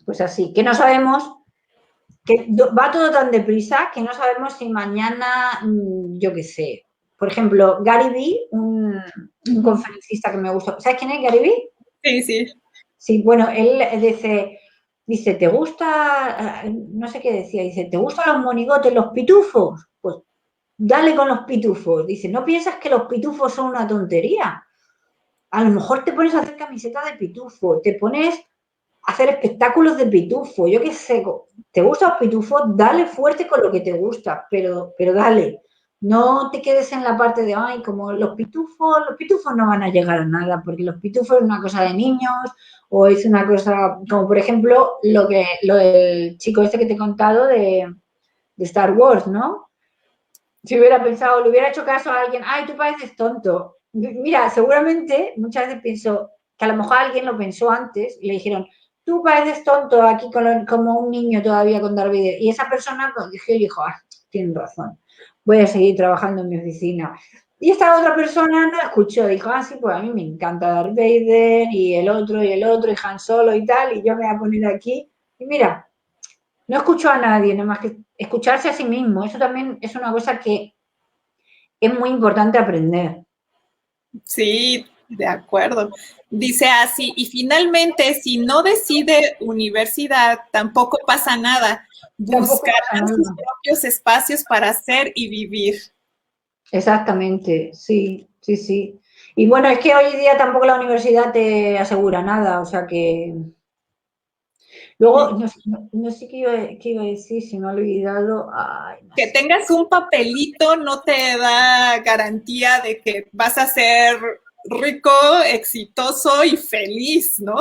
pues así. Que no sabemos, que va todo tan deprisa que no sabemos si mañana, yo qué sé. Por ejemplo, Gary Vee, un conferencista que me gusta. ¿Sabes quién es Gary Vee? Sí, sí. Sí, bueno, él dice, ¿te gusta, no sé qué decía, dice, ¿te gustan los monigotes, los pitufos? Pues dale con los pitufos. Dice, ¿no piensas que los pitufos son una tontería? A lo mejor te pones a hacer camisetas de pitufo, te pones a hacer espectáculos de pitufo, yo qué sé, ¿te gustan los pitufos? Dale fuerte con lo que te gusta, pero dale. No te quedes en la parte de, ay, como los pitufos no van a llegar a nada, porque los pitufos es una cosa de niños, o es una cosa, como por ejemplo, lo del chico este que te he contado de Star Wars, ¿no? Si hubiera pensado, le hubiera hecho caso a alguien, ay, tú pareces tonto. Mira, seguramente muchas veces pienso que a lo mejor alguien lo pensó antes y le dijeron, tú pareces tonto aquí como un niño todavía con Darth Vader. Y esa persona dijo, ah, tienen razón, voy a seguir trabajando en mi oficina. Y esta otra persona no escuchó, dijo, ah, sí, pues a mí me encanta Darth Vader y el otro, y Han Solo y tal, y yo me voy a poner aquí. Y mira, no escuchó a nadie, nada más que escucharse a sí mismo. Eso también es una cosa que es muy importante aprender. Sí, De acuerdo. Dice así, y finalmente, si no decide universidad, tampoco pasa nada. Tampoco pasa Buscarán sus nada. propios espacios para hacer y vivir. Exactamente, sí, sí, sí. Y bueno, es que hoy día tampoco la universidad te asegura nada, o sea que... Luego, Y no sé qué iba a decir, se me ha olvidado. Ay, no que sé. tengas un papelito no te da garantía de que vas a ser rico, exitoso y feliz, ¿no?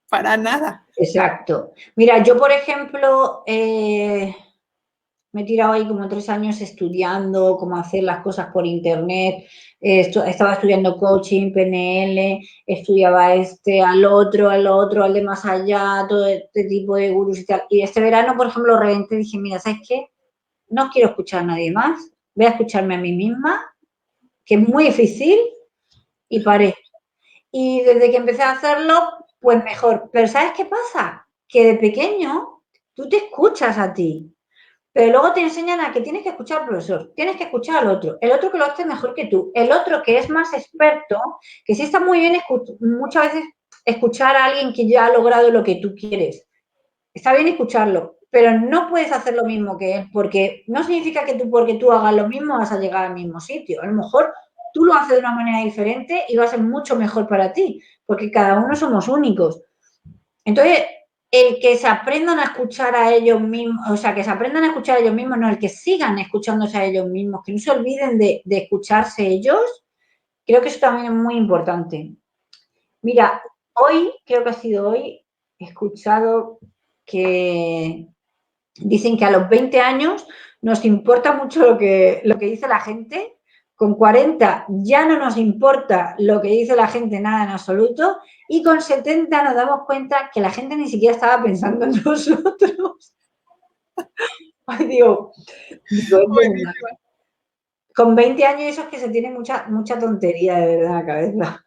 Para nada. Exacto. Mira, yo, por ejemplo, me he tirado ahí como 3 años estudiando cómo hacer las cosas por internet. Estaba estudiando coaching, PNL, estudiaba al otro, al de más allá, todo este tipo de gurús y tal. Y este verano, por ejemplo, reventé y dije, mira, ¿sabes qué? No quiero escuchar a nadie más, voy a escucharme a mí misma, que es muy difícil, y paré. Y desde que empecé a hacerlo, pues mejor. Pero ¿sabes qué pasa? Que de pequeño tú te escuchas a ti. Pero luego te enseñan a que tienes que escuchar al profesor, tienes que escuchar al otro, el otro que lo hace mejor que tú, el otro que es más experto, que sí está muy bien muchas veces escuchar a alguien que ya ha logrado lo que tú quieres. Está bien escucharlo, pero no puedes hacer lo mismo que él, porque no significa que tú, porque tú hagas lo mismo, vas a llegar al mismo sitio. A lo mejor tú lo haces de una manera diferente y va a ser mucho mejor para ti, porque cada uno somos únicos. Entonces, el que se aprendan a escuchar a ellos mismos, o sea, que se aprendan a escuchar a ellos mismos, no, el que sigan escuchándose a ellos mismos, que no se olviden de escucharse ellos, creo que eso también es muy importante. Mira, hoy, creo que ha sido hoy, he escuchado que dicen que a los 20 años nos importa mucho lo que dice la gente, con 40 ya no nos importa lo que dice la gente nada en absoluto y con 70 nos damos cuenta que la gente ni siquiera estaba pensando en nosotros. Ay, digo, es verdad. Buenísimo. Con 20 años eso es que se tiene mucha, mucha tontería de verdad en la cabeza.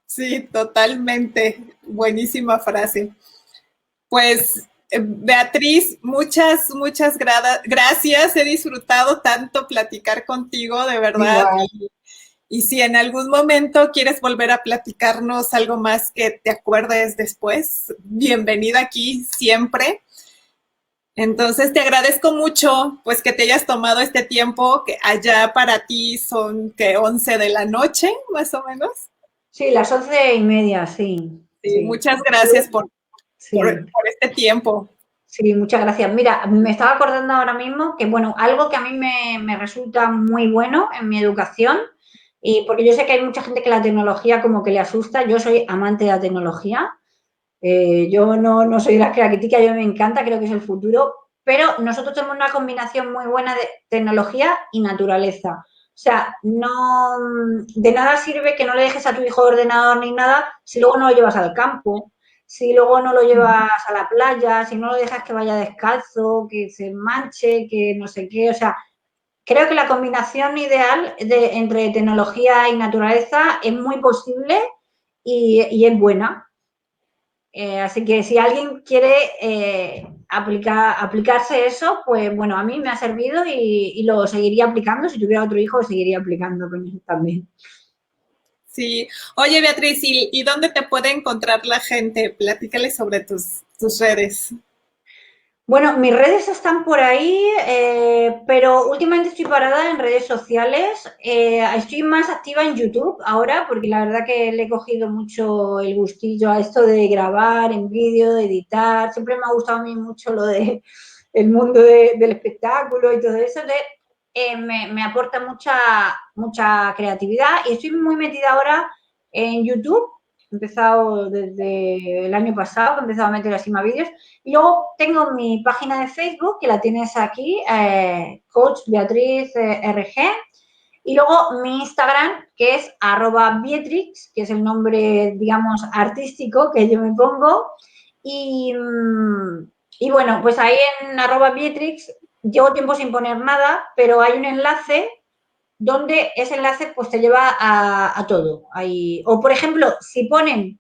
Sí, totalmente. Buenísima frase. Pues, Beatriz, muchas gracias. He disfrutado tanto platicar contigo, de verdad. Igual. Y si en algún momento quieres volver a platicarnos algo más que te acuerdes después, bienvenida aquí siempre. Entonces te agradezco mucho pues que te hayas tomado este tiempo, que allá para ti son que 11 de la noche, más o menos. Sí, las 11:30, sí. Sí, Sí. muchas gracias Sí. por este tiempo. Sí, muchas gracias. Mira, me estaba acordando ahora mismo que, bueno, algo que a mí me resulta muy bueno en mi educación, y porque yo sé que hay mucha gente que la tecnología como que le asusta, yo soy amante de la tecnología, yo no soy de las que la critica, yo me encanta, creo que es el futuro, pero nosotros tenemos una combinación muy buena de tecnología y naturaleza. O sea, no, de nada sirve que no le dejes a tu hijo ordenador ni nada si luego no lo llevas al campo, si luego no lo llevas a la playa, si no lo dejas que vaya descalzo, que se manche, que no sé qué. O sea, creo que la combinación ideal entre tecnología y naturaleza es muy posible y es buena. Así que si alguien quiere aplicarse eso, pues bueno, a mí me ha servido y lo seguiría aplicando. Si tuviera otro hijo, lo seguiría aplicando con él también. Sí. Oye, Beatriz, ¿y dónde te puede encontrar la gente? Platícale sobre tus redes. Bueno, mis redes están por ahí, pero últimamente estoy parada en redes sociales. Estoy más activa en YouTube ahora porque la verdad que le he cogido mucho el gustillo a esto de grabar en vídeo, de editar. Siempre me ha gustado a mí mucho lo de el mundo del espectáculo y todo eso. Me aporta mucha creatividad y estoy muy metida ahora en YouTube. He empezado desde el año pasado, he empezado a meter así más vídeos. Y luego tengo mi página de Facebook, que la tienes aquí, Coach Beatriz RG. Y luego mi Instagram, que es @Beatrix, que es el nombre, digamos, artístico que yo me pongo. Y, y bueno, pues ahí en @Beatrix llevo tiempo sin poner nada, pero hay un enlace donde ese enlace pues te lleva a todo. Ahí, o por ejemplo, si ponen,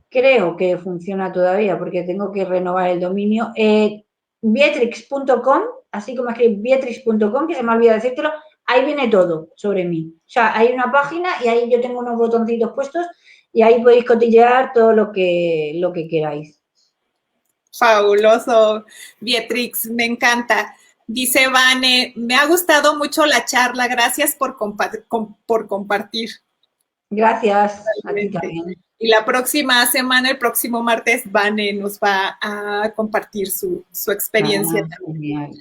creo que funciona todavía porque tengo que renovar el dominio, Beatrix.com, así como escribir Beatrix.com, que se me ha olvidado decírtelo, ahí viene todo sobre mí. O sea, hay una página y ahí yo tengo unos botoncitos puestos y ahí podéis cotillear todo lo que queráis. Fabuloso, Beatrix, me encanta. Dice Vane, me ha gustado mucho la charla, gracias por compartir. Gracias, a ti también. Y la próxima semana, el próximo martes, Vane nos va a compartir su experiencia. Genial.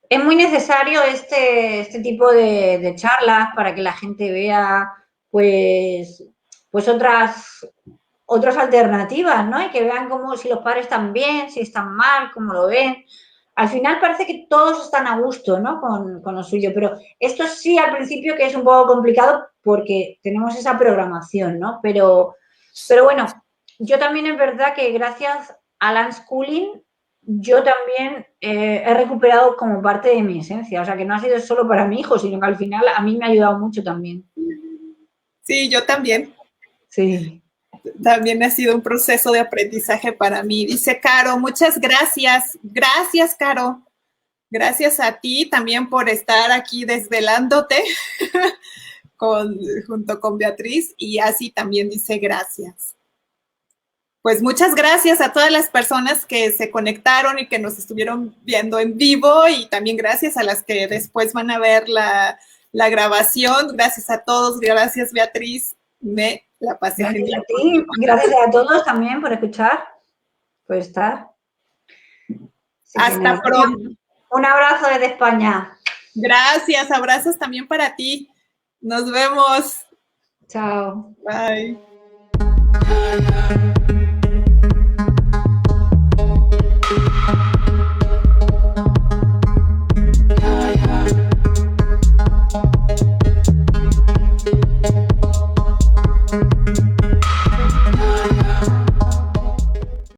Es muy necesario este tipo de charlas para que la gente vea pues otras alternativas, ¿no? Y que vean cómo si los padres están bien, si están mal, cómo lo ven. Al final parece que todos están a gusto, ¿no? Con lo suyo, pero esto sí al principio que es un poco complicado porque tenemos esa programación, ¿no? Pero bueno, yo también es verdad que gracias al unschooling yo también he recuperado como parte de mi esencia, o sea que no ha sido solo para mi hijo, sino que al final a mí me ha ayudado mucho también. Sí, yo también. Sí. También ha sido un proceso de aprendizaje para mí. Dice Caro, muchas gracias. Gracias, Caro. Gracias a ti también por estar aquí desvelándote junto con Beatriz. Y así también dice gracias. Pues muchas gracias a todas las personas que se conectaron y que nos estuvieron viendo en vivo y también gracias a las que después van a ver la grabación. Gracias a todos. Gracias, Beatriz. Me la pasé genial. A ti. Gracias a todos también por escuchar, por estar. Hasta pronto. Un abrazo desde España. Gracias, abrazos también para ti. Nos vemos. Chao. Bye.